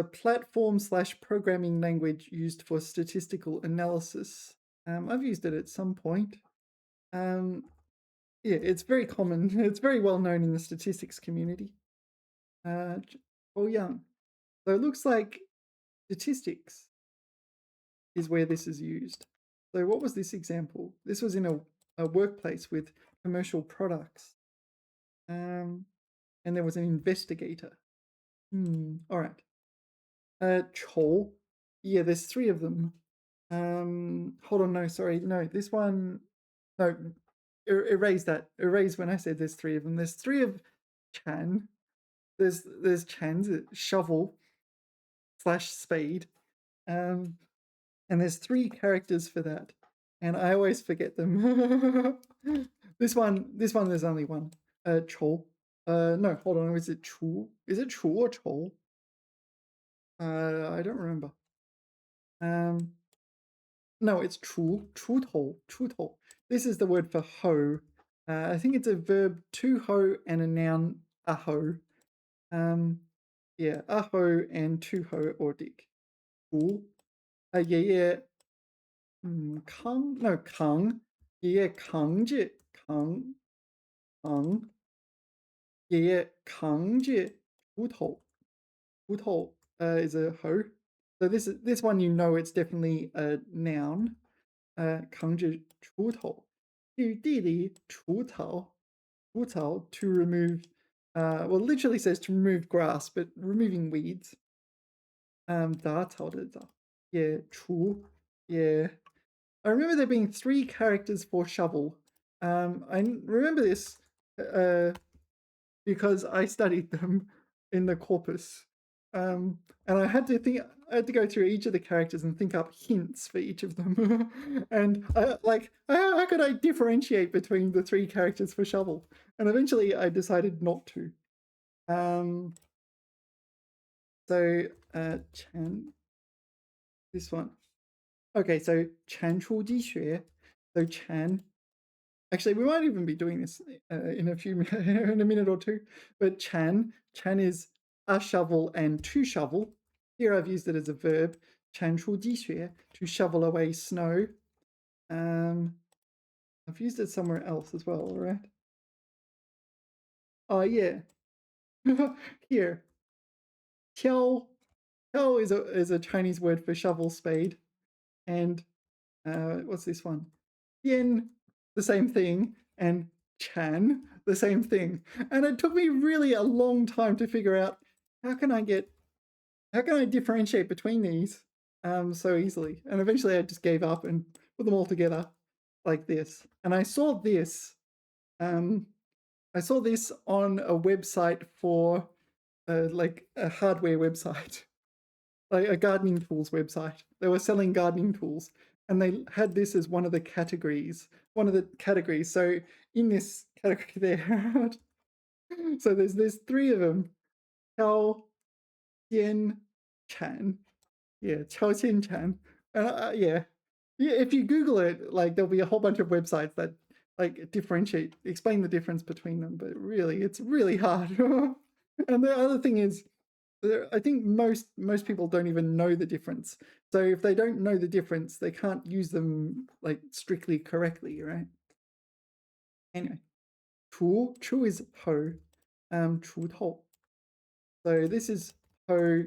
platform/programming language used for statistical analysis. I've used it at some point. Yeah, it's very common. It's very well known in the statistics community. 抽样. So it looks like statistics is where this is used. So what was this example? This was in a workplace with commercial products. And there was an investigator. All right. 丑. Yeah, there's 3 of them. Hold on, no, sorry. No, this one, no, erase that. Erase when I said there's 3 of them. There's 3 of Chan. There's Chan's shovel/spade. And there's 3 characters for that. And I always forget them. This one, there's only one. 丑. No, hold on. Is it 楚? Is it 楚 or 丑? I don't remember. No, it's 楚. 锄头. 锄头. This is the word for hoe. I think it's a verb to hoe and a noun a hoe. Yeah, a hoe and to hoe or dig. 锄. 爷爷 扛 no 扛 爷爷扛着扛爷爷扛着锄头 is a hoe. So this one you know it's definitely a noun. 扛着锄头去地里除草 to remove well literally says to remove grass but removing weeds. 打草的草 yeah 除 yeah. I remember there being 3 characters for shovel. I remember this because I studied them in the corpus. And I had to go through each of the characters and think up hints for each of them. And how could I differentiate between the three characters for shovel? And eventually I decided not to. Um, Chan, this one. Okay, so 产出机学. So Chan. Actually, we might even be doing this in in a minute or two. But Chan is a shovel and to shovel. Here I've used it as a verb. 产出积雪, to shovel away snow. I've used it somewhere else as well, right? Oh yeah. Here. 挑.挑is a Chinese word for shovel spade. And what's this one? Yin, the same thing, and Chan, the same thing. And it took me really a long time to figure out how can I differentiate between these so easily. And eventually I just gave up and put them all together like this. And I saw this on a website for like a hardware website. Like a gardening tools website. They were selling gardening tools and they had this as one of the categories. So in this category there, so there's three of them. Qiao Xian Chan. Yeah, Qiao Xian Chan. And yeah. Yeah, if you Google it, like there'll be a whole bunch of websites that like explain the difference between them, but really it's really hard. And the other thing is I think most people don't even know the difference. So if they don't know the difference, they can't use them like strictly correctly, right? Anyway, 除 is ho, 除透. So this is ho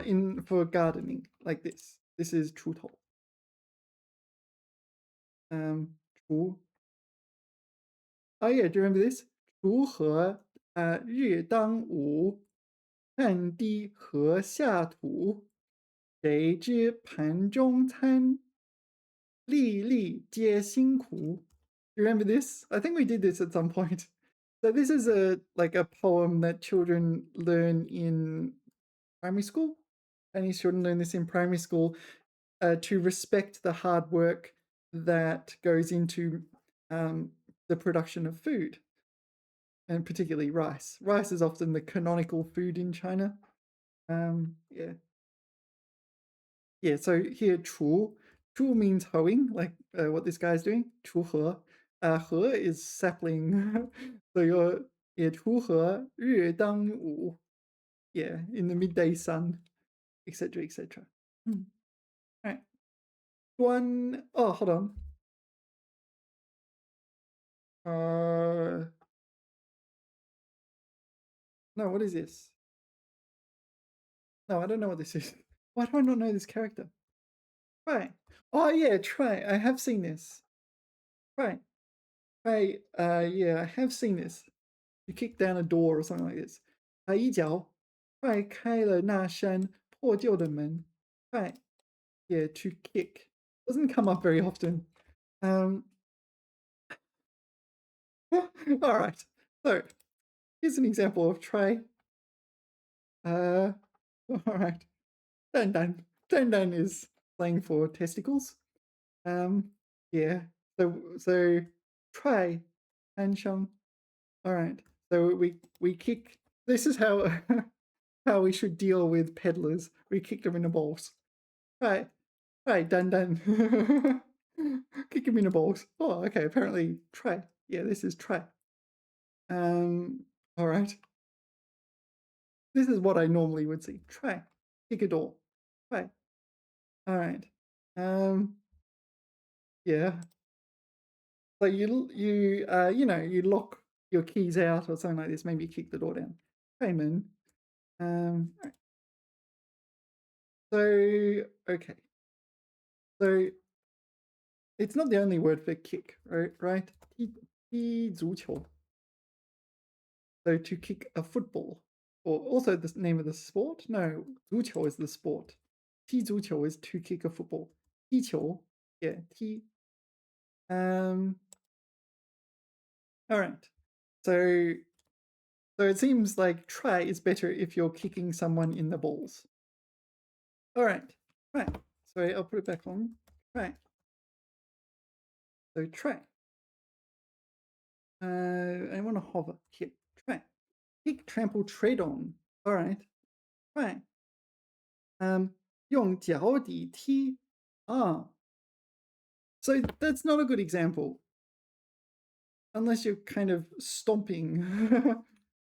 in for gardening, like this. This is 除透. 除. Oh yeah, do you remember this? 锄禾日当午，汗滴禾下土。谁知盘中餐，粒粒皆辛苦. You remember this? I think we did this at some point. So this is a poem that children learn in primary school. Chinese children learn this in primary school to respect the hard work that goes into the production of food, and particularly rice. Rice is often the canonical food in China. Yeah. Yeah, so here 锄 means hoeing, like what this guy's doing. 锄禾. 禾 is sapling. So you're 锄禾日当午. Yeah, in the midday sun, etc., etc. All right. Oh, hold on. No, what is this? No, I don't know what this is. Why do I not know this character? Right. Oh yeah, try. I have seen this. Right. Right. Yeah, I have seen this. You kick down a door or something like this. 他一脚踹开了那扇破旧的门. Right. Yeah, to kick. Doesn't come up very often. All right. So here's an example of try. All right. 蛋蛋. 蛋蛋 is slang for testicles. Yeah. So try and shung. All right. So we kick. This is how how we should deal with peddlers. We kick them in the balls. Right. Right. Done. Kick them in the balls. Oh, okay. Apparently try. Yeah, this is try. All right. This is what I normally would see. Try. Kick a door. Try. All right. Yeah. So you lock your keys out or something like this. Maybe you kick the door down. Payment. Right. So okay. So it's not the only word for kick, right? 踢足球. So to kick a football, or also the name of the sport. No, 足球 is the sport. 踢足球 is to kick a football. 踢球, yeah, 踢. All right. So So it seems like try is better if you're kicking someone in the balls. All right, try. Sorry, I'll put it back on. Try. So try. I want to hover. Here, try. Kick, trample, tread on. All right, try. 用脚底踢. Ah, so that's not a good example unless you're kind of stomping.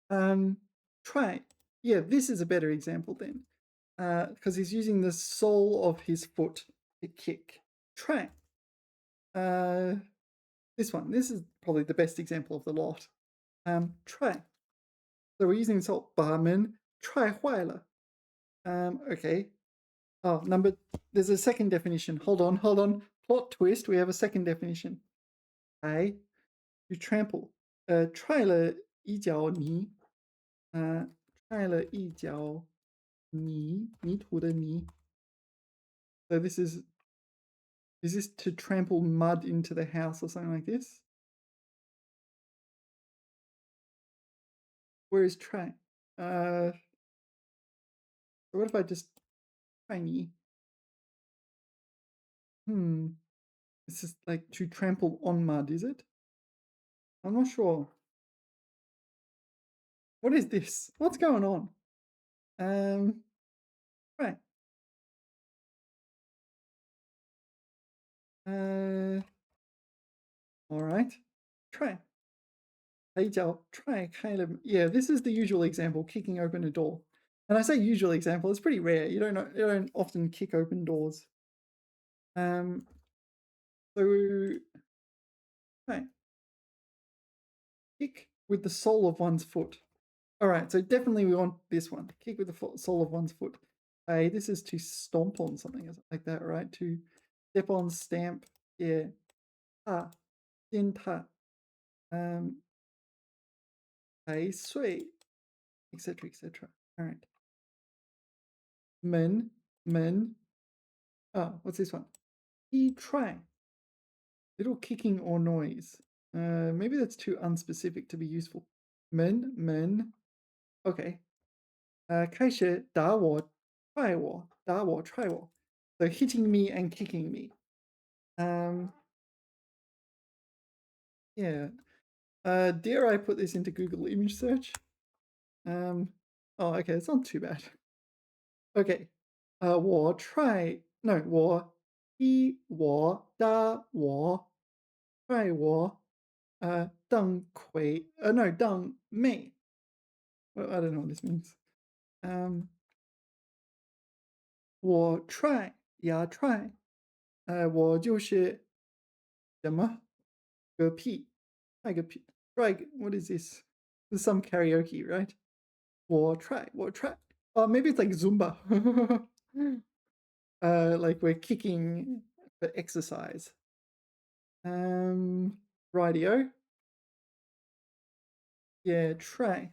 Try. Yeah, this is a better example then, because he's using the sole of his foot to kick. Try. This one. This is probably the best example of the lot. Try. So we're using salt. 把门踹坏了. Okay. Oh, there's a second definition. Hold on. Plot twist. We have a second definition. I, you trample. 踹了一脚泥. 踹了一脚泥土的泥. So this is this to trample mud into the house or something like this? Where is try? What if I just try knee? This is like to trample on mud, is it? I'm not sure. What is this? What's going on? Right. All right. Try. 抬脚 try kind of, yeah, this is the usual example, kicking open a door. And I say usual example, it's pretty rare. You don't often kick open doors. So right. Kick with the sole of one's foot. All right, so definitely we want this one. Kick with the sole of one's foot. This is to stomp on something like that, right? To step on, stamp, yeah. Ta, din ta. 抬碎, etc., etc. All right. 门 Oh, what's this one? He try. Little kicking or noise. Maybe that's too unspecific to be useful. 门 Okay. 开始打我踹我打我踹我. So hitting me and kicking me. Yeah. Dare I put this into Google image search? Oh, okay, it's not too bad. Okay. 我 try no 我踢我打我踹我当魁 no 当妹. Well, I don't know what this means. 我 try 呀 try 我就是什么个屁 try 个屁 try what is this? This is some karaoke, right? 我 try maybe it's like Zumba. Like we're kicking for exercise. Radio. Yeah, try.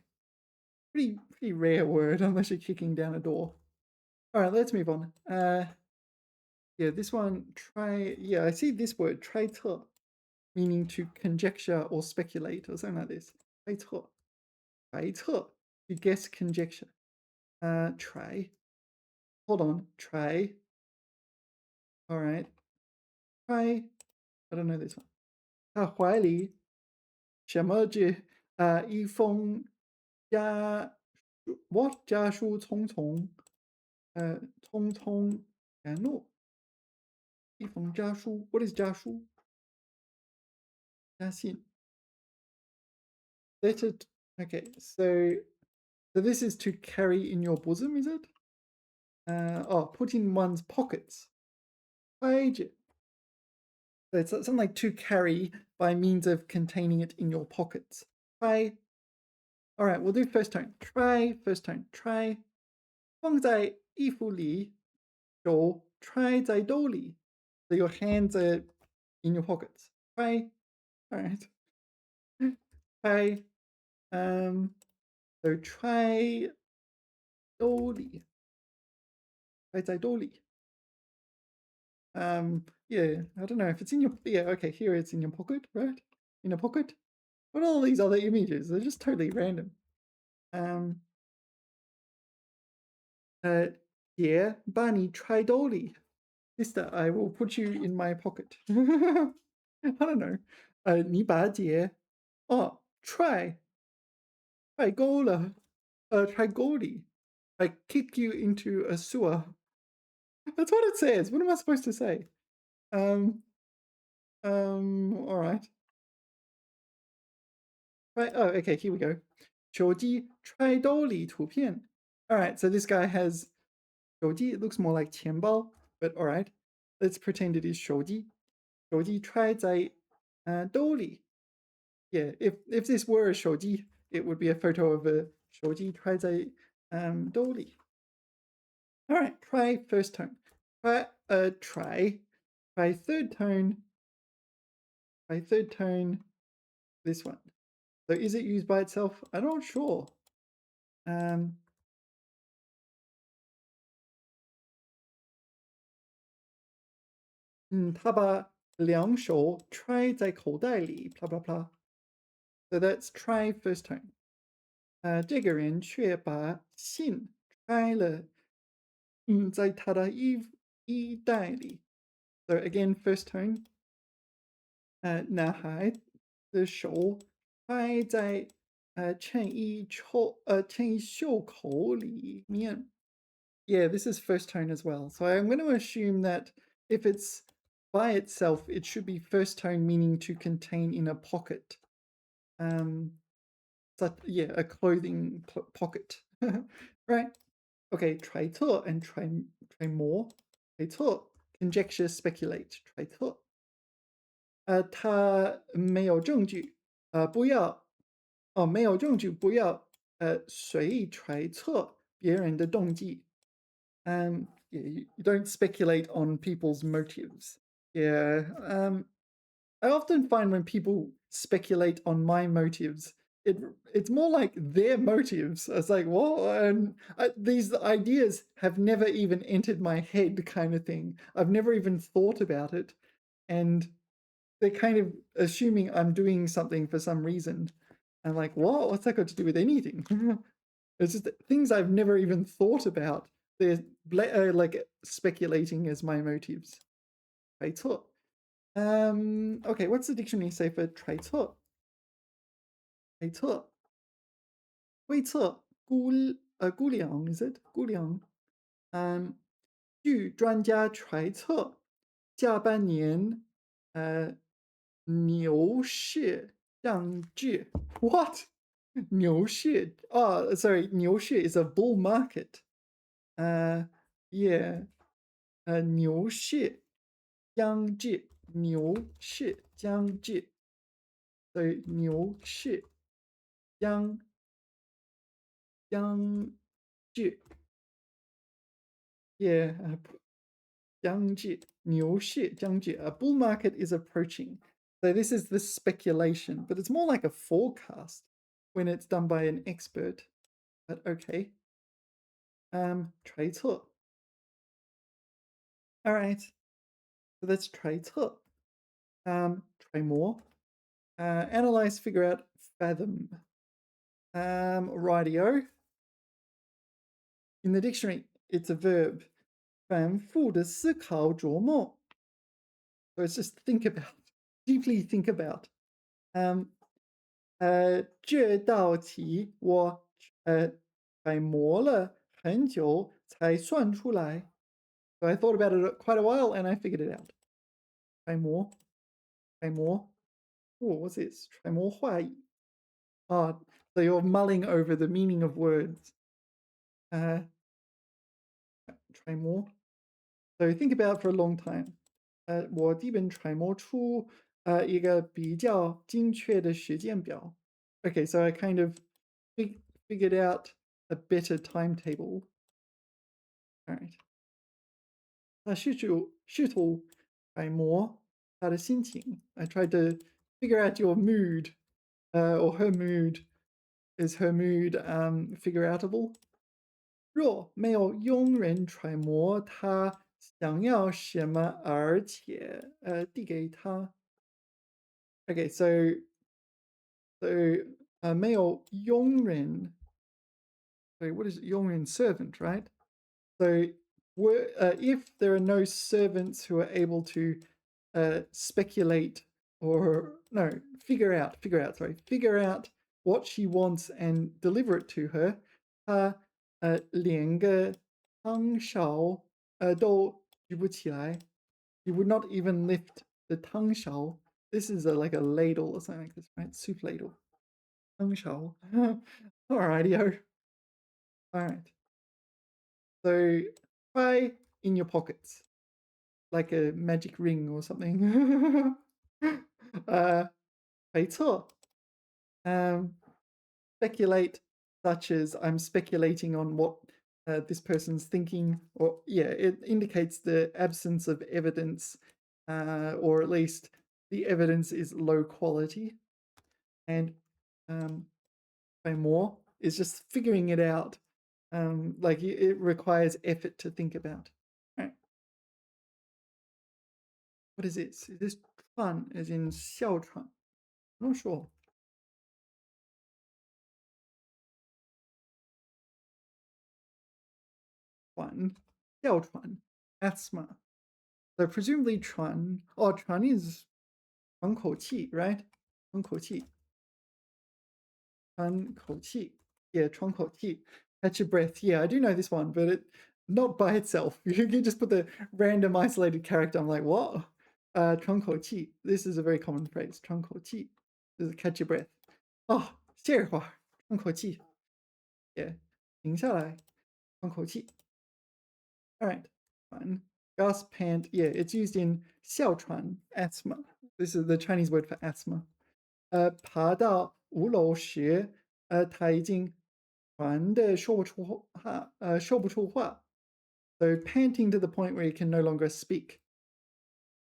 Pretty rare word unless you're kicking down a door. All right, let's move on. Yeah, this one, try. Yeah, I see this word, 猜测, meaning to conjecture or speculate or something like this. 猜测, 猜测, to guess, conjecture. Try. Hold on, try. All right. Try. I don't know this one. 他怀里什么字？一封家what 家书匆匆，匆匆赶路。一封家书 What is 家书？家信 Letter. Okay, so this is to carry in your bosom, is it? Put in one's pockets. Page. So it's something like to carry by means of containing it in your pockets. Try. All right, we'll do first tone. Try, first tone. Try. 放在衣服里，手揣在兜里. So your hands are in your pockets. Try. All right. Try. So try 兜里. 揣在兜里. Yeah, I don't know if it's in your, yeah, okay, here it's in your pocket, right? In a pocket. What are all these other images? They're just totally random. Um, 姐把你揣兜里 Sister, I will put you in my pocket. I don't know. 你把姐try沟了try goalie. I kick you into a sewer. That's what it says. What am I supposed to say? Um, all right. Right. Oh, okay. Here we go. 手机揣兜里图片. All right. So this guy has 手机. It looks more like 钱包, but all right. Let's pretend it is 手机. 手机揣在兜里. Yeah. If this were a 手机, it would be a photo of a 手机揣在兜里. All right. Try first tone. Try third tone. Try third tone. This one. So is it used by itself? I'm not sure. 他把两手揣在口袋里，blah blah blah. So that's try first tone. 这个人却把信揣了，在他的衣袋里。So again, first tone. 男孩的手揣在衬衣袖口里面。Yeah, this is first tone as well. So I'm going to assume that if it's by itself, it should be first tone, meaning to contain in a pocket. Yeah, a clothing pocket. Right. Okay, try to and try more. Try to conjecture, speculate. Try to. 他没有证据，不要没有证据，不要随意揣测别人的动机。Yeah, you don't speculate on people's motives. Yeah. I often find when people speculate on my motives, it's more like their motives. It's like, well, and these ideas have never even entered my head, kind of thing. I've never even thought about it, and they're kind of assuming I'm doing something for some reason. I'm like, what? What's that got to do with anything? It's just things I've never even thought about. They're like speculating as my motives. 没错. Okay, what's the dictionary say for 揣测?没错,推测,估量 is it? 估量. 据专家揣测，下半年牛市将至。What? 牛市? Oh, sorry, 牛市 is a bull market. Yeah. 牛市将至，牛市将至。所以牛市将至。Yeah. 将至，牛市将至. A bull market is approaching. So this is the speculation, but it's more like a forecast when it's done by an expert. But okay. 揣测. All right. So that's 揣测. Try more. Analyze, figure out, fathom. Rightio. In the dictionary, it's a verb. 反复的思考琢磨. So it's just think about, deeply think about. 这道题我揣摩了很久才算出来. So I thought about it quite a while and I figured it out. 揣摩. Oh, what's this? 揣摩话语. So you're mulling over the meaning of words. 揣摩. So think about it for a long time. 我基本揣摩出一个比较精确的时间表. Okay, so I kind of figured out a better timetable. All right. 试图揣摩他的心情. I tried to figure out your mood, or her mood. Is her mood figure outable? 若没有佣人揣摩他想要什么，而且递给他. Okay, so 没有佣人 sorry, what is it? Yongren servant, right? So if there are no servants who are able to speculate or no, figure out what she wants and deliver it to her, 她连个汤勺都举不起来. You would not even lift the 汤勺. This is like a ladle or something like this, right? Soup ladle. 汤勺. Alrighty-o. Alright. So try in your pockets, like a magic ring or something. 没错. Speculate, such as I'm speculating on what this person's thinking, or yeah, it indicates the absence of evidence, or at least the evidence is low quality. And by more is just figuring it out. Like it requires effort to think about. Right. What is this? Is this 串 as in 哮喘? I'm not sure. 喘,哮喘, asthma. So presumably 喘, oh, 喘 is 喘口气, right? 喘口气. 喘口气. Yeah, 喘口气. Catch your breath. Yeah, I do know this one, but it not by itself. You can just put the random isolated character. I'm like, what? 喘口气. This is a very common phrase. 喘口气. This is catch your breath. Oh, 歇一会儿,喘口气. Yeah. 停下来,喘口气. All right, fun. Gasp, pant. Yeah, it's used in 哮喘, asthma. This is the Chinese word for asthma. 爬到5楼时，他已经喘得说不出话，说不出话. So panting to the point where he can no longer speak.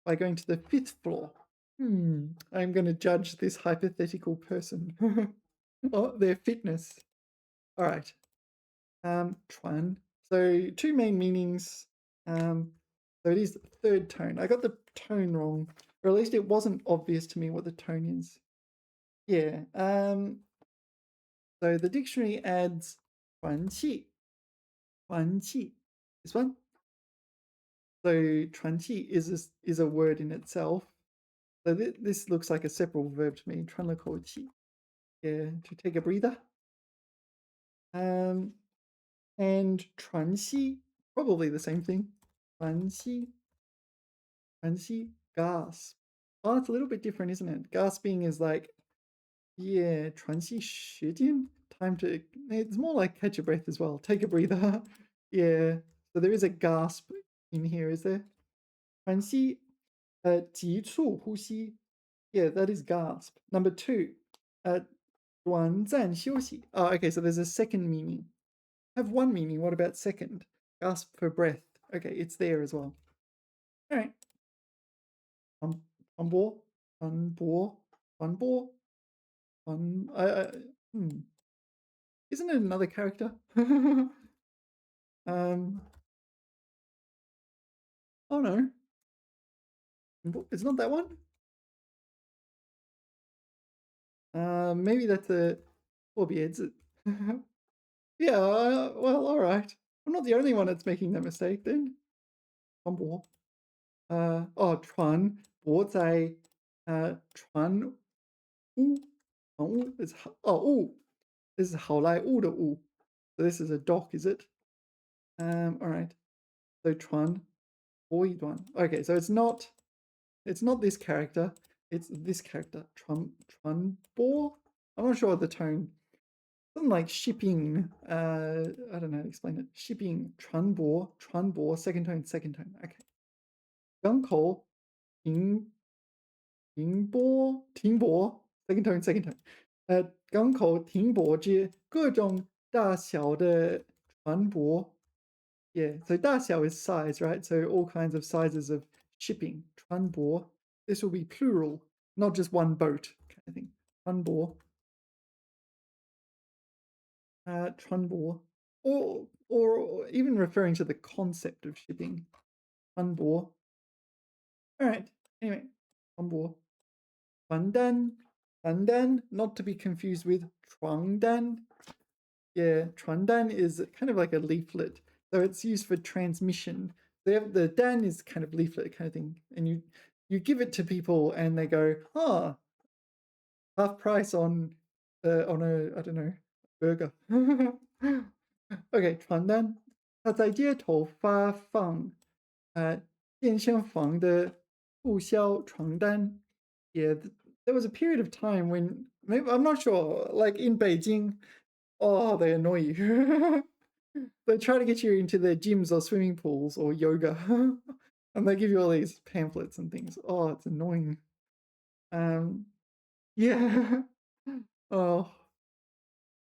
By going to the 5th floor. I'm going to judge this hypothetical person. Oh, their fitness. All right. Chuan. So two main meanings. So it is third tone. I got the tone wrong, or at least it wasn't obvious to me what the tone is. Yeah. So the dictionary adds 传气. 传气. This one. So 传气is a word in itself. So this looks like a separate verb to me. 喘了口气. Yeah, to take a breather. And 喘息, probably the same thing. 喘息. 喘息, gasp. Oh, it's a little bit different, isn't it? Gasping is like, yeah, 喘息时间. Time to, it's more like catch your breath as well. Take a breather. Yeah. So there is a gasp in here, is there? 喘息, 急促呼吸. Yeah, that is gasp. Number 2, 短暂休息. Oh, okay, so there's a second meaning. Have one meaning. What about second? Gasp for breath. Okay, it's there as well. All right. 传播, 传播, 传播, Isn't it another character? Oh no. It's not that one? Maybe that's a 错别字. Yeah, well, all right. I'm not the only one that's making that mistake then. 传播. Oh, 传播在船屋. 船屋 is ooh. This is 好莱坞的坞. So this is a dock, is it? All right. So 船播一段. Okay, so it's not this character. It's this character. 传播. I'm not sure of the tone. Something like shipping. I don't know how to explain it. Shipping. 传播. Second tone. Okay. 港口停泊. Second tone. 港口停泊之各种大小的船舶. Yeah, so 大小 is size, right? So all kinds of sizes of shipping. 船舶. This will be plural, not just one boat kind of thing. 船舶. 船舶. Or even referring to the concept of shipping. 船舶. All right. Anyway, 船舶. 传单, not to be confused with 床单. Yeah, 传单 is kind of like a leaflet, so it's used for transmission. The dan is kind of leaflet kind of thing, and you give it to people, and they go, "Oh, half price on a I don't know burger." Okay, 传单，它在街头发放健身房的促销传单. Yeah, there was a period of time when maybe I'm not sure, like in Beijing, oh, they annoy you. They try to get you into their gyms or swimming pools or yoga, and they give you all these pamphlets and things. Oh, it's annoying. Um, yeah. Oh,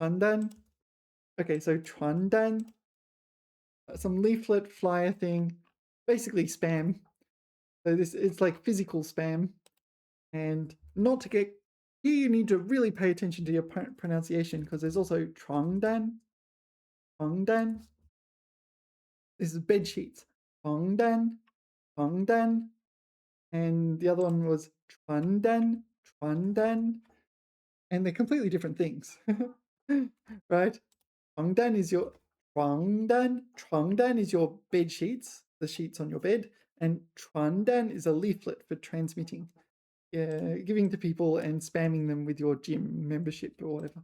传单. Okay, so 传单, some leaflet flyer thing, basically spam. So this it's like physical spam, and not to get here you need to really pay attention to your pronunciation because there's also 床单, 床单. This is bed sheets. 床单, 床单, and the other one was 传单, 传单, and they're completely different things, right? 床单 is your 床单, 床单 is your bed sheets, the sheets on your bed, and 传单 is a leaflet for transmitting. Yeah, giving to people and spamming them with your gym membership or whatever.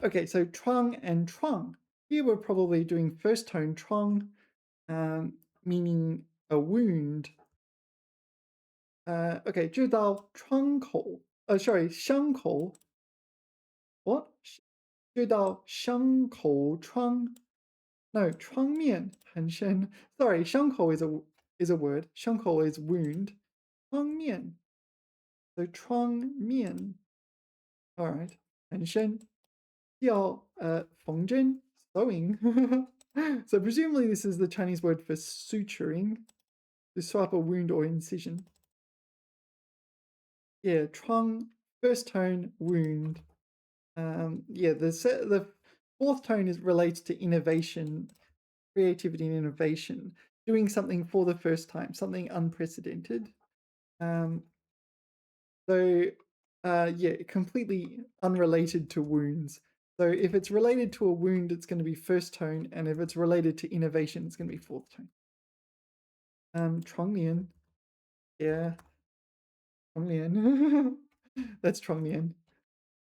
Okay, so trung and trung. Here we're probably doing first tone trung, meaning a wound. Okay, 知道窗口, sorry, 伤口. What? 知道伤口疮? No, 窗面很深. Sorry, 伤口 is a word. 伤口 is wound. 窗面. So 窗面. All right. 很深. 要缝针 sewing. So presumably this is the Chinese word for suturing, to sew up a wound or incision. Yeah, 窗, first tone, wound. Yeah, the fourth tone relates to innovation, creativity and innovation, doing something for the first time, something unprecedented. Um, so, yeah, completely unrelated to wounds. So if it's related to a wound, it's going to be first tone, and if it's related to innovation, it's going to be fourth tone. 窗帘, yeah, 窗帘. That's 窗帘.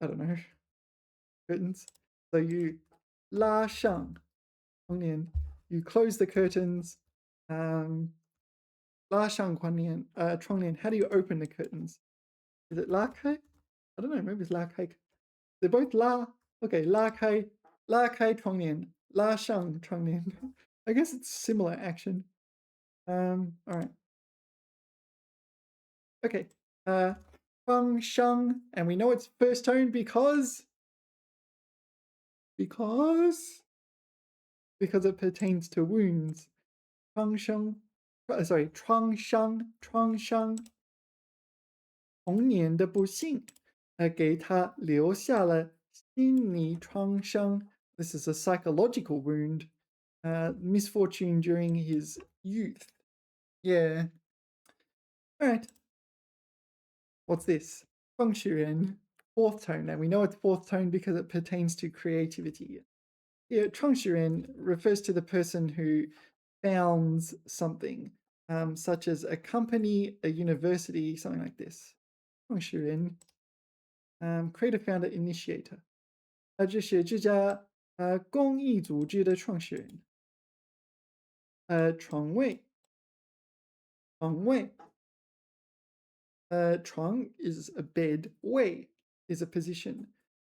I don't know. Curtains. So you 拉上 窗帘. You close the curtains. 拉上窗帘. How do you open the curtains? Is it 拉开? I don't know. Maybe it's 拉开. They're both 拉. Okay, 拉开窗帘. 拉上窗帘. I guess it's similar action. All right. Okay. 方伤, and we know it's first tone because it pertains to wounds. 创伤, sorry, 创伤, 童年的不幸, 给他留下了心理创伤. This is a psychological wound, misfortune during his youth. Yeah. All right. What's this? 创始人, fourth tone. Now we know it's fourth tone because it pertains to creativity. Yeah, 创始人 refers to the person who founds something, such as a company, a university, something like this. 创始人, creator, founder, initiator. 这是这家公益组织的创始人。床位, 床位. 床 is a bed, 位 is a position.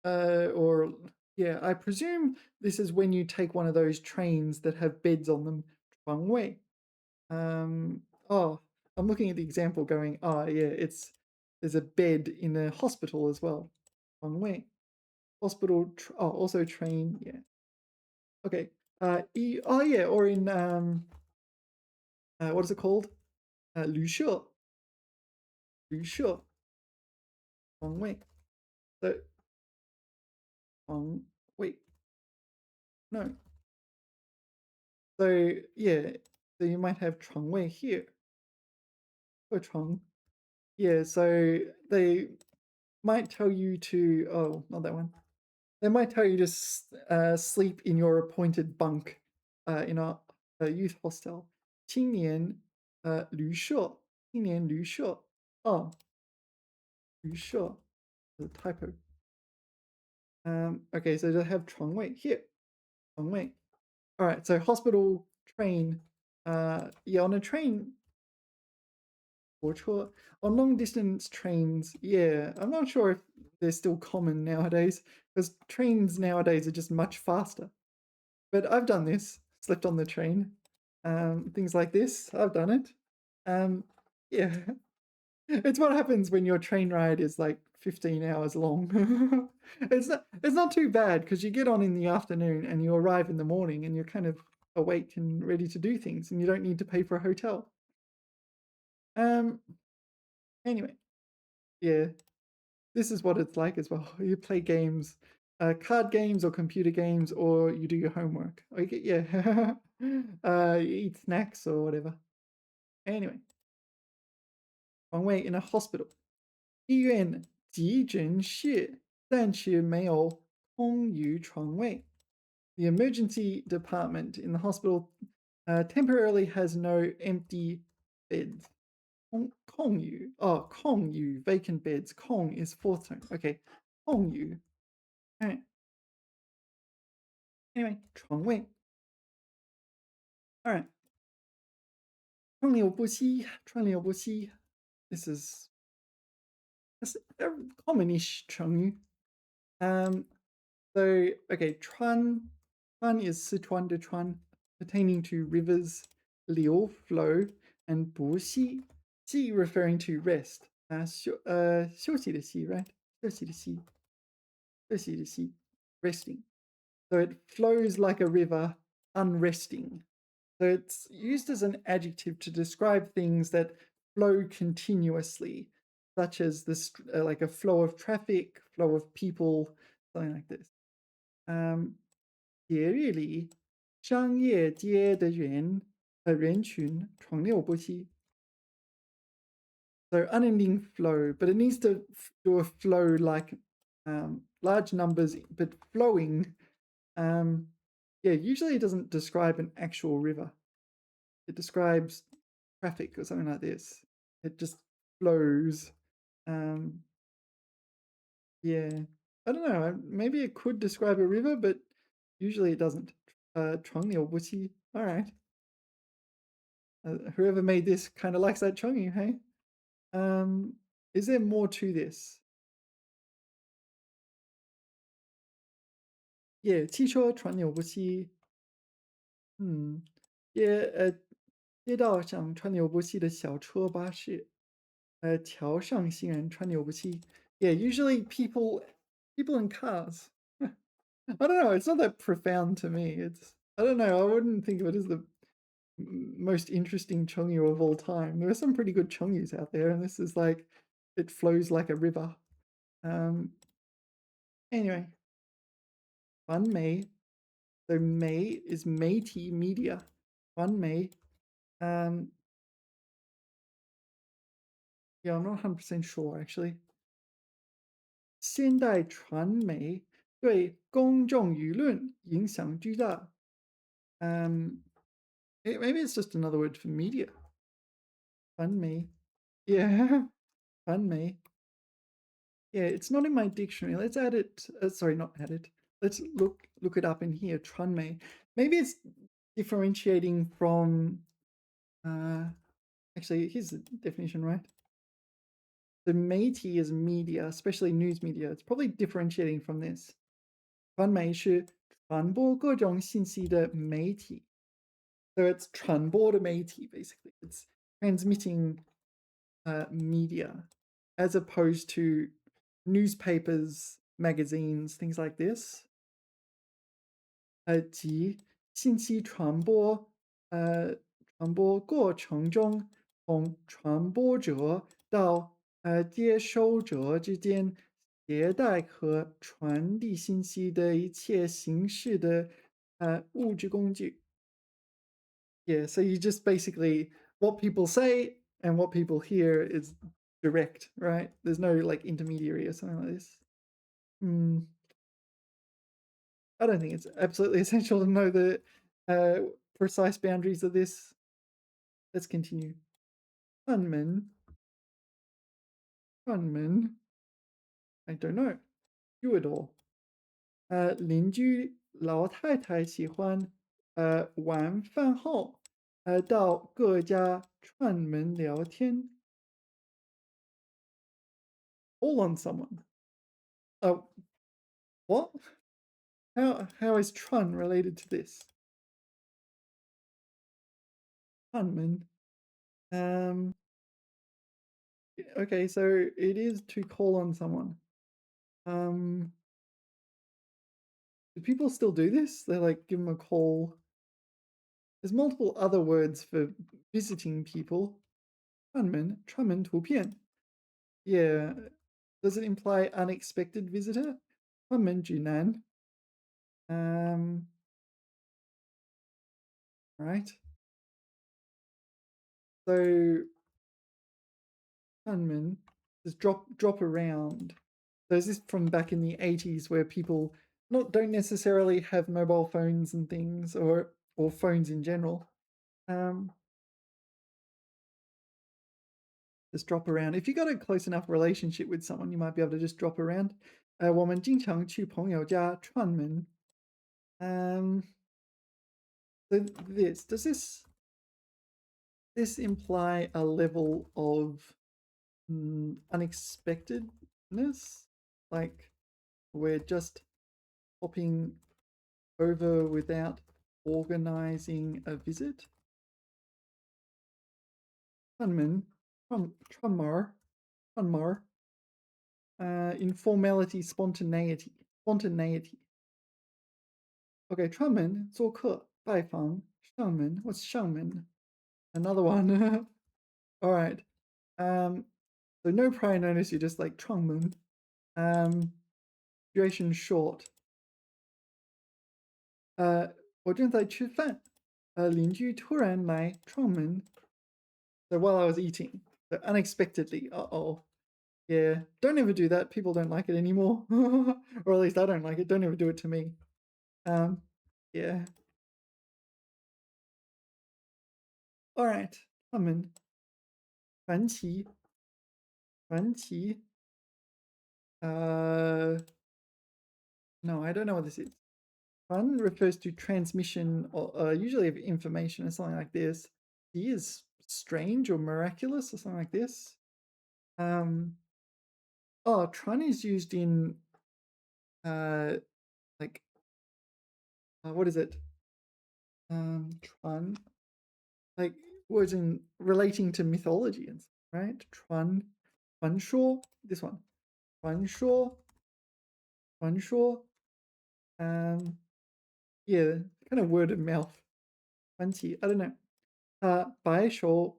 Or, yeah, I presume this is when you take one of those trains that have beds on them. 床位. Oh, I'm looking at the example going, oh, yeah, there's a bed in a hospital as well. 床位. Hospital, also train, yeah. Okay. Oh, yeah, or in, what is it called? 旅社. 旅社. 床位. So, 床位. No. So, yeah, so you might have 床位 here. 床. Yeah, so they might tell you to, oh, not that one. they might tell you to sleep in your appointed bunk in a youth hostel. 青年旅社，青年旅社. Oh, 旅社, the typo. Okay, so they have 床位 here. 床位. All right, so hospital, train. Yeah, on a train, 火车, on long distance trains, yeah, I'm not sure if they're still common nowadays because trains nowadays are just much faster. But I've done this, slept on the train, things like this. I've done it. Yeah, it's what happens when your train ride is like 15 hours long. It's not too bad because you get on in the afternoon and you arrive in the morning and you're kind of awake and ready to do things and you don't need to pay for a hotel. Um, anyway, yeah, this is what it's like as well. You play games, card games or computer games, or you do your homework. Okay, yeah, you eat snacks or whatever. Anyway, 床位 in a hospital. 医院急诊室暂时没有空余床位. The emergency department in the hospital temporarily has no empty beds. 空余, oh, 空余, vacant beds. 空 is fourth tone. Okay, 空余. Alright. Anyway, 床位. Alright. 川流不息. This is a common-ish 成语. So, okay, 川is Sichuan de Chuan, pertaining to rivers, 流 flow, and 不息 xi referring to rest. 休息的息, right? 休息的息, resting. So it flows like a river, unresting. So it's used as an adjective to describe things that flow continuously, such as this, like a flow of traffic, flow of people, something like this. 节日里，商业街的人群川流不息. So unending flow, but it needs to do a flow like large numbers, but flowing. Yeah, usually it doesn't describe an actual river. It describes traffic or something like this. It just flows. Yeah, I don't know. Maybe it could describe a river, but usually it doesn't. 川流不息. All right. Whoever made this kind of likes that chongy, hey? Is there more to this? Yeah, 汽车川流不息. Yeah, 街道上川流不息的小车巴士. 桥上行人川流不息. Yeah, usually people in cars. I don't know. It's not that profound to me. I don't know. I wouldn't think of it as the most interesting chongyu of all time. There are some pretty good chongyus out there, and this is like it flows like a river. Anyway, 传媒. So 媒 is 媒体 media. 传媒. Yeah, I'm not 100% sure actually. 现代传媒对公众舆论影响巨大. Maybe it's just another word for media. 传媒. Yeah, 传媒. Yeah, it's not in my dictionary. Let's add it. Sorry, not add it. Let's look it up in here. 传媒. Maybe it's differentiating from. Actually, here's the definition, right? The 媒体 is media, especially news media. It's probably differentiating from this. 传媒是传播各种信息的媒体. So it's 传播的媒体, basically. It's transmitting media, as opposed to newspapers, magazines, things like this. 即信息传播过程中，从传播者到接收者之间携带和传递信息的一切形式的物质工具. Yeah, so you just basically what people say and what people hear is direct, right? There's no like intermediary or something like this. I don't think it's absolutely essential to know the precise boundaries of this. Let's continue. Hunman, Hunman. I don't know. You at all. 邻居老太太喜欢晚饭后到各家串门聊天。Call on someone. Oh, what? How is Trun related to this? Hunman. Um. Okay, so it is to call on someone. Um. Do people still do this? They like give them a call. There's multiple other words for visiting people. Trunman, Trunman 图片. Yeah. Does it imply unexpected visitor? 串门指南. Right. So 串门 is drop around. So is this from back in the 80s where people don't necessarily have mobile phones and things or phones in general? Just drop around. If you got a close enough relationship with someone, you might be able to just drop around. 我们经常去朋友家串门. So does this imply a level of unexpectedness? Like we're just hopping over without organizing a visit? Trunman, Trunmar, informality, spontaneity. Okay, 串门做客拜访上门. What's 上门? Another one. All right. So no prior notice. You're just like 串门. Duration short. 我正在吃饭. 邻居突然来串门. So while I was eating, so unexpectedly. Uh-oh. Yeah. Don't ever do that. People don't like it anymore. Or at least I don't like it. Don't ever do it to me. Yeah. All right. 串门. 传奇. No, I don't know what this is. One refers to transmission, or usually of information or something like this. He is strange or miraculous or something like this. Trun is used in like what is it? Trun, like words in relating to mythology and stuff, right? Trun, 传说, this one. 传说. Yeah, kind of word of mouth. 传奇, I don't know. 白手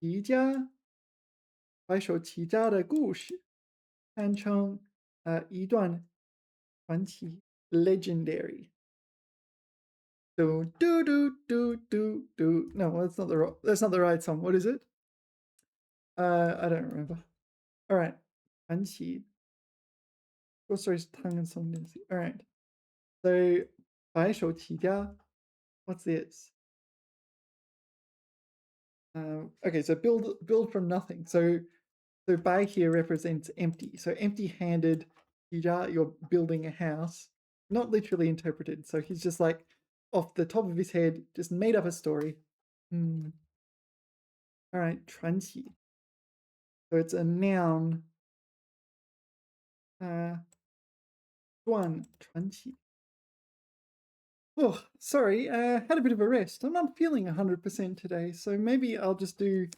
起家的故事堪称一段传奇 legendary. Do do do do do do. No, that's not the right song. What is it? I don't remember. All right, 传奇. Short stories, tongue and song. All right. So 白手起家. What's this? Okay, so build from nothing. So bai here represents empty. So empty-handed, you're building a house. Not literally interpreted. So he's just like off the top of his head, just made up a story. All right, 传奇. So it's a noun. 传奇. Oh, sorry, had a bit of a rest. I'm not feeling 100% today, so maybe I'll just do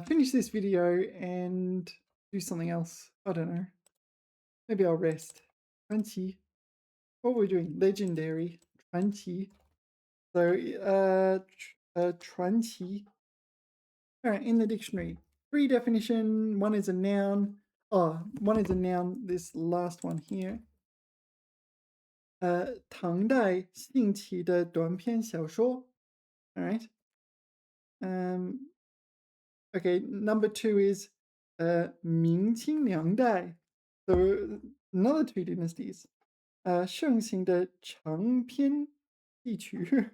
finish this video and do something else. I don't know. Maybe I'll rest. 传奇. What were we doing? Legendary. 传奇. So, 传奇. All right, in the dictionary. Free definition. One is a noun. One is a noun. This last one here. 唐代兴起的短篇小说. All right. Okay, number 2 is 明清两代. So another 2 dynasties. 盛行的长篇戏曲.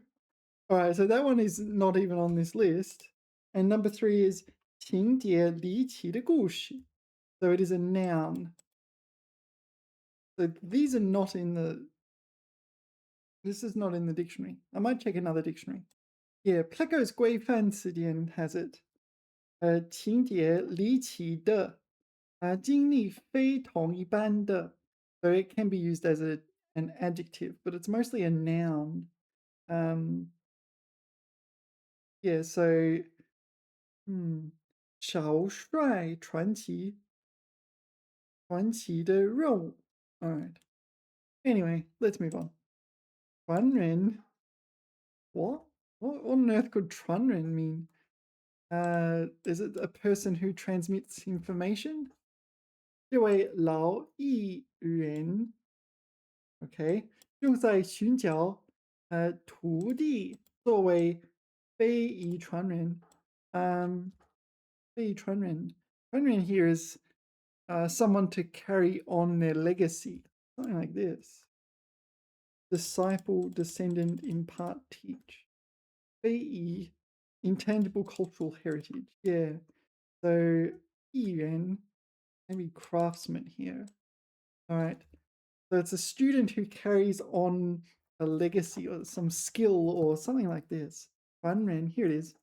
All right, so that one is not even on this list. And number 3 is 情节离奇的故事. So it is a noun. So these are not in the. This is not in the dictionary. I might check another dictionary. Yeah, Pleco's 规范词典 has it. 情节离奇的，经历非同一般的. So it can be used as an adjective, but it's mostly a noun. Yeah, so 少帅传奇的任务. All right. Anyway, let's move on. 传人. What? What on earth could 传人 mean? Is it a person who transmits information? 这位老艺人 OK 用在寻找徒弟作为非遗传人.非遗传人. 传人 here is someone to carry on their legacy. Something like this. Disciple, descendant, impart, teach. 非遗 intangible cultural heritage. Yeah. So 艺人 maybe craftsman here. All right. So it's a student who carries on a legacy or some skill or something like this. 传人, here it is.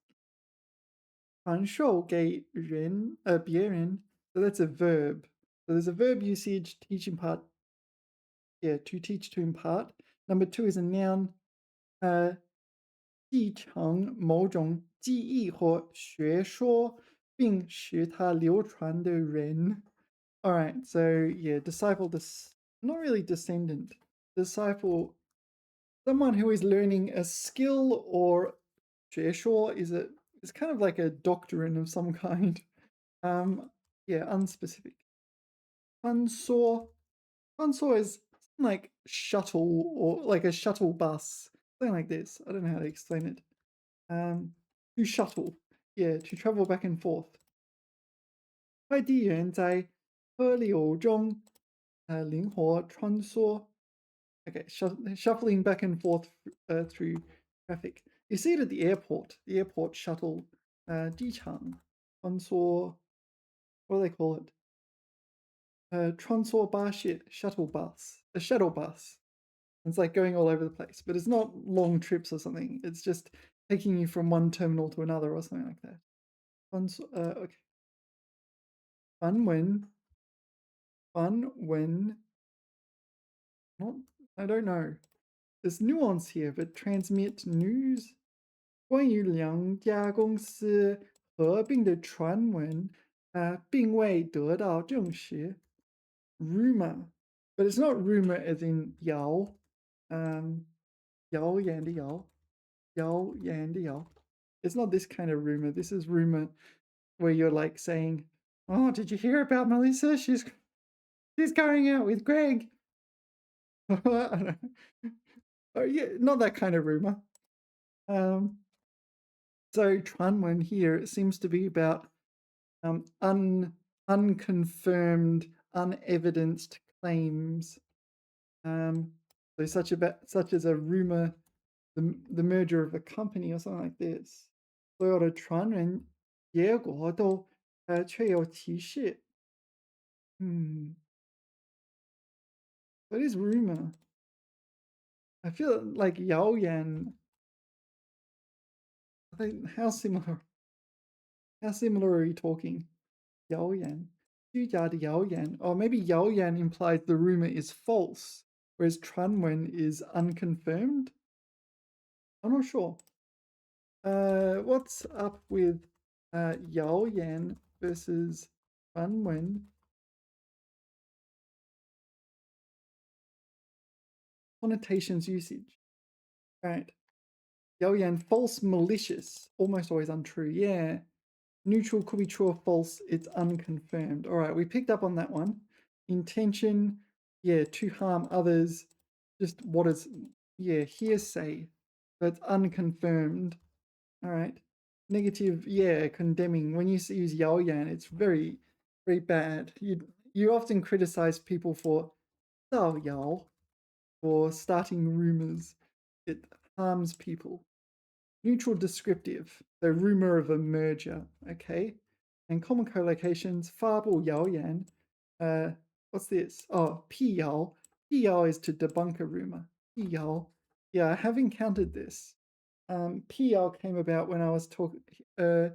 传授给人别人. So that's a verb. So there's a verb usage, teach, impart. Yeah, to teach, to impart. Number 2 is a noun. 继承某种技艺或学说，并使它流传的人. All right, so yeah, disciple, not really descendant. Disciple, someone who is learning a skill or 学说 is kind of like a doctrine of some kind. Yeah, unspecific. 穿梭. 穿梭 is like shuttle or like a shuttle bus. Something like this. I don't know how to explain it. To shuttle. Yeah, to travel back and forth. 快递员在河流中灵活穿梭. Okay, shuffling back and forth through traffic. You see it at the airport shuttle, 机场穿梭. What do they call it? 穿梭巴士, shuttle bus, a shuttle bus. It's like going all over the place, but it's not long trips or something. It's just taking you from one terminal to another or something like that. Okay. 繁文. Not, I don't know. There's nuance here, but transmit news. 关于两家公司合并的传闻，并未得到证实. Rumor, but it's not rumor as in 谣. 谣言的谣. 谣言的谣. It's not this kind of rumor. This is rumor where you're like saying, "Oh, did you hear about Melissa? She's going out with Greg." Oh, yeah, not that kind of rumor. So 传闻 here seems to be about unconfirmed, unevidenced claims. So such as a rumor, the merger of a company or something like this. 所有的传闻结果都确有其事. What is rumor? I feel like 谣言. I think how similar are you talking? 谣言. 虚假的谣言. Or maybe 谣言 implies the rumor is false, whereas 传闻 is unconfirmed. I'm not sure. What's up with 谣言 versus 传闻? Connotations usage. Right. 谣言 false, malicious, almost always untrue. Yeah. Neutral could be true or false. It's unconfirmed. All right, we picked up on that one. Intention, yeah, to harm others. Just what is, yeah, hearsay. So it's unconfirmed. All right. Negative, yeah, condemning. When you use 谣言, it's very, very bad. You often criticize people for 造谣. for starting rumors. It harms people. Neutral descriptive, the rumor of a merger, okay? And common collocations, 发布谣言. What's this? Oh, 辟谣. 辟谣 is to debunk a rumor. 辟谣. Yeah, I have encountered this. 辟谣 came about when I was talking. I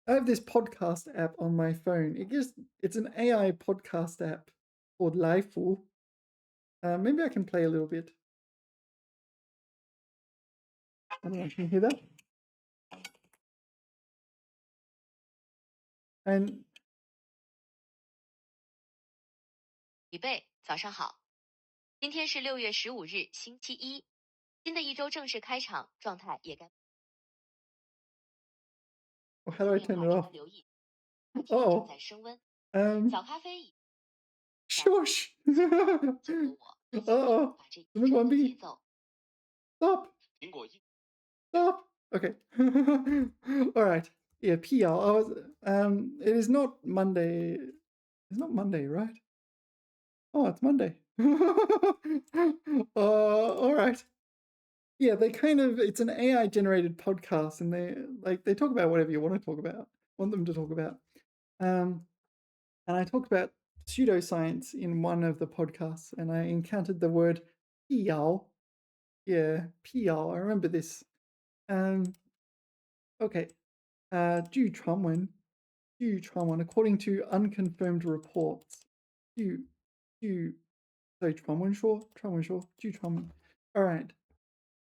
have this podcast app on my phone. It's an AI podcast app called Laifu. Maybe I can play a little bit. I don't know, can you hear that? And 李贝，早上好。今天是6月15日，星期一，新的一周正式开场，状态也该。how do I 今 turn 天 it 还值 off? 得留意，天正 Oh, 在升温， um, 小咖啡已 shush. 经过我一起 Uh-oh. 把这一 Let me 周 one 的 B. 节奏。 Stop. 苹果一 Stop. Okay. All right. Yeah, PR. It is not Monday. It's not Monday, right? Oh, it's Monday. All right. Yeah, it's an AI generated podcast, and they talk about whatever you want them to talk about. And I talked about pseudoscience in one of the podcasts, and I encountered the word 辟谣. Yeah, 辟谣. I remember this. Okay. 据传闻, according to unconfirmed reports. 传闻说, All right.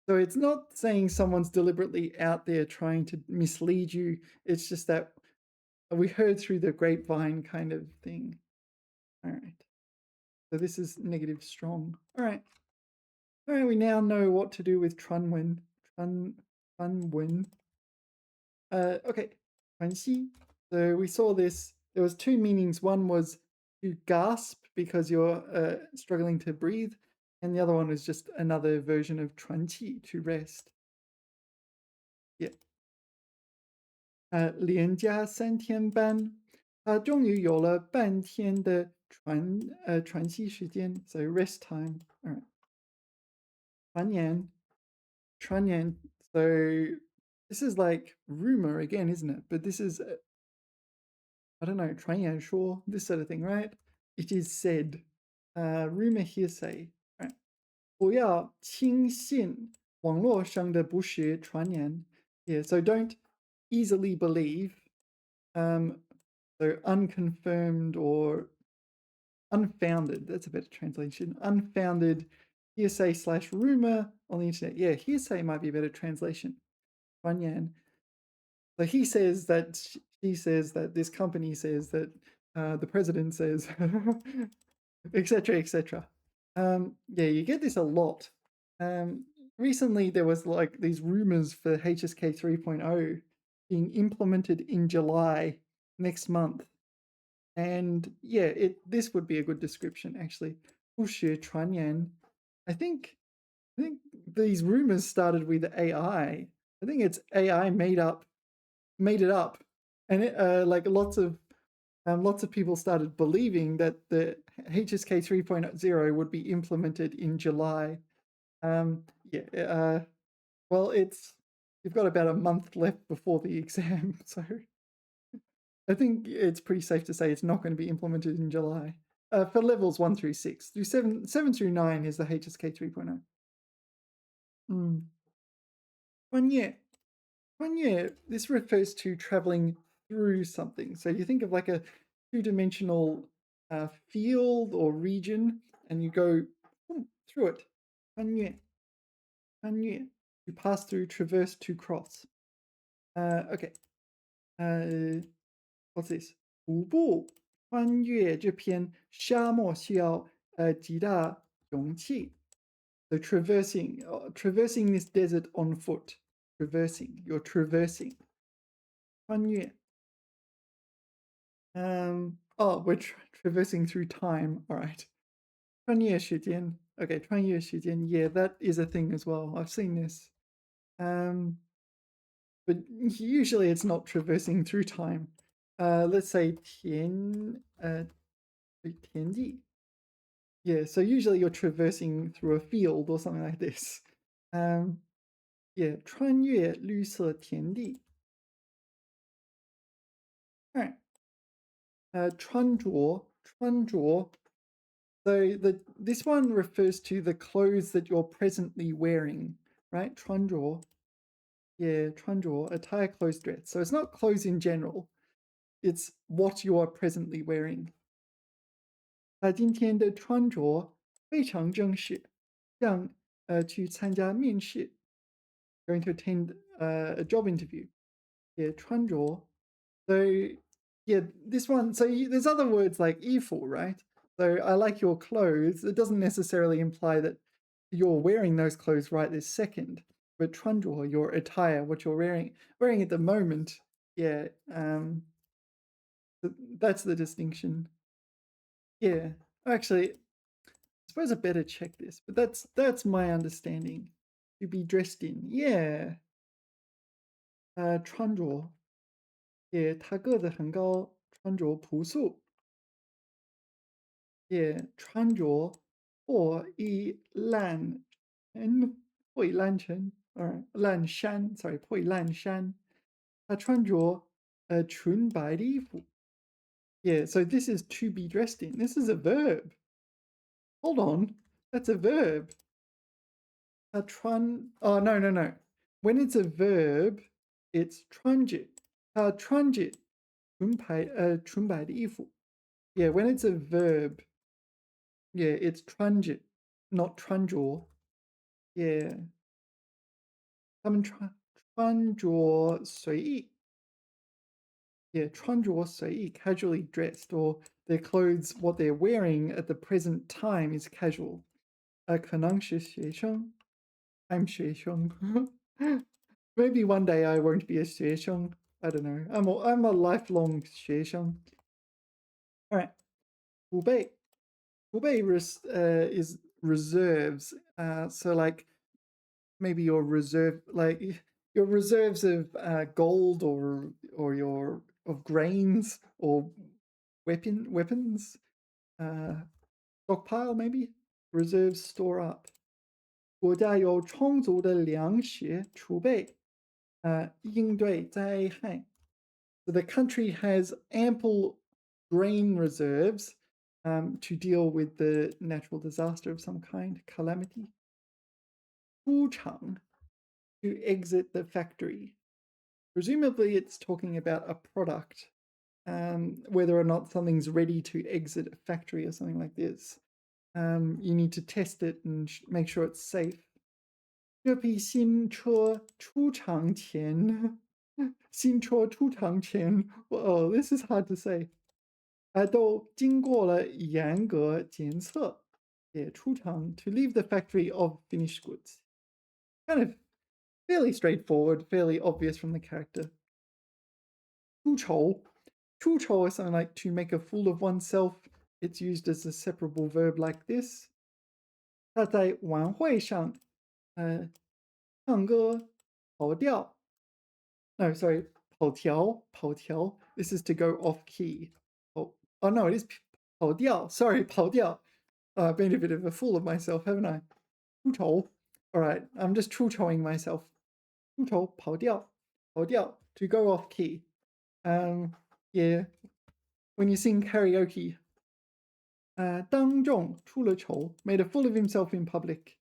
So it's not saying someone's deliberately out there trying to mislead you. It's just that we heard through the grapevine kind of thing. All right. So this is negative strong. All right. All right, we now know what to do with Trunwen. Trunwen. Okay. 传息. So we saw this. There was two meanings. One was to gasp because you're struggling to breathe. And the other one is just another version of 喘气, to rest. Yeah. 连加3天班, 终于有了半天的喘息时间, so rest time. All right. 传言, so this is like rumor again, isn't it? But this is, I don't know, 传言说, this sort of thing, right? It is said. Rumor, hearsay. Right. 不要轻信网络上的不实传言. Yeah, so don't easily believe so unconfirmed or unfounded, that's a better translation. Unfounded hearsay / rumor on the internet. Yeah, hearsay might be a better translation. 传言. So he says that, she says that, this company says that, the president says, etc., etc. Yeah, you get this a lot. Recently there was like these rumors for HSK 3.0 being implemented in July next month. And yeah, this would be a good description actually. 不实传言. I think these rumors started with AI. I think it's AI made it up, and like lots of people started believing that the HSK 3.0 would be implemented in July. Yeah. Well, you've got about a month left before the exam, so I think it's pretty safe to say it's not going to be implemented in July. For levels 1 through 6. Through 7 through 9 is the HSK 3.0. 穿越, this refers to traveling through something. So you think of like a two-dimensional field or region, and you go through it. 穿越, to pass through, traverse, to cross. Okay. What's this? 徒步穿越这片沙漠需要极大勇气. So traversing this desert on foot. You're traversing. 穿越. We're traversing through time. All right. 穿越时间. Okay, 穿越时间. Yeah, that is a thing as well. I've seen this. But usually it's not traversing through time. Let's say 田地. Yeah, so usually you're traversing through a field or something like this. Um, yeah, 穿越绿色田地. All right. 穿着. So this one refers to the clothes that you're presently wearing, right? 穿着. Yeah, 穿着, attire, clothes, dress. So it's not clothes in general. It's what you are presently wearing. 他今天的穿着非常正式，像去参加面试，going to attend a job interview. Yeah, 穿着. So yeah, this one. So there's other words like 衣服, right? So I like your clothes. It doesn't necessarily imply that you're wearing those clothes right this second, but 穿着, your attire, what you're wearing at the moment. Yeah, that's the distinction. Yeah, actually, I suppose I better check this, but that's my understanding. To be dressed in, yeah. 穿着, yeah, 他个子很高，穿着朴素。也穿着破衣烂衫，sorry，破衣烂衫。他穿着纯白的衣服。Yeah, so this is to be dressed in. This is a verb. Hold on, that's a verb. 哦，no no no. When it's a verb, it's 穿着。他穿着纯白的衣服。Yeah, when it's a verb, yeah, it's 穿着, not 穿着. Yeah, 他们穿着随意. Yeah, 穿着随意, casually dressed, or their clothes, what they're wearing at the present time is casual. 可能是学生. I'm 学生. Maybe one day I won't be a 学生. I don't know. I'm a lifelong 学生. All right. 储备is reserves. So like maybe your reserves of gold or your of grains or weapons. Stockpile maybe. Reserves store up. 国家有充足的粮食储备，应对灾害. So the country has ample grain reserves to deal with the natural disaster of some kind, calamity. 出厂, to exit the factory. Presumably it's talking about a product, whether or not something's ready to exit a factory or something like this. You need to test it and make sure it's safe. 这批新车出厂前, 新车出厂前, oh, this is hard to say. 都经过了严格检测，也出厂 to leave the factory of finished goods. Kind of fairly straightforward, fairly obvious from the character. 出丑 is something like to make a fool of oneself. It's used as a separable verb like this. 他在晚会上唱歌跑调. No, sorry, 跑调. This is to go off key. Oh no, it is 跑调. Sorry, 跑调. I've been a bit of a fool of myself, haven't I? 出丑. All right, I'm just 出丑ing myself. 出丑, 跑调, to go off key. Yeah, when you sing karaoke. 当众出了丑, made a fool of himself in public.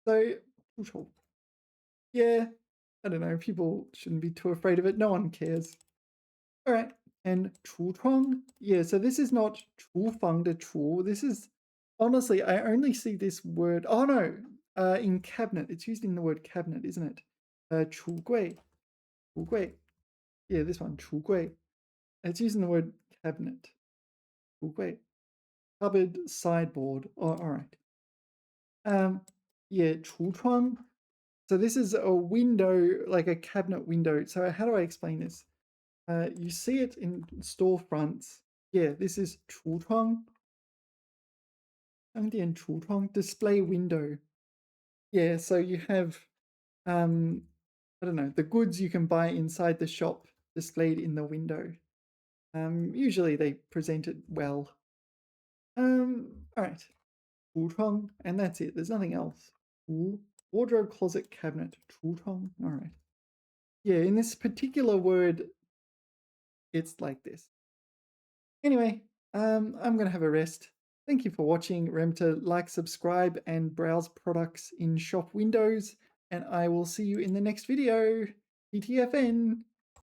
So 出丑. Yeah, I don't know, people shouldn't be too afraid of it. No one cares. All right, and 橱窗. Yeah, so this is not 厨房的厨. This is, honestly, I only see this word. Oh no, in cabinet. It's used in the word cabinet, isn't it? 橱柜. Yeah, this one, 橱柜. It's using the word cabinet. 橱柜. Cupboard, sideboard. Oh, all right. Yeah, 橱窗. So this is a window, like a cabinet window. So how do I explain this? You see it in storefronts. Yeah, this is 橱窗. 商店橱窗, display window. Yeah, so you have, I don't know, the goods you can buy inside the shop displayed in the window. Usually they present it well. All right. 橱窗, and that's it. There's nothing else. 橱 wardrobe, closet, cabinet. 橱窗. All right. Yeah, in this particular word, it's like this. Anyway, I'm gonna have a rest. Thank you for watching. Remember to like, subscribe, and browse products in shop windows. And I will see you in the next video. TTFN.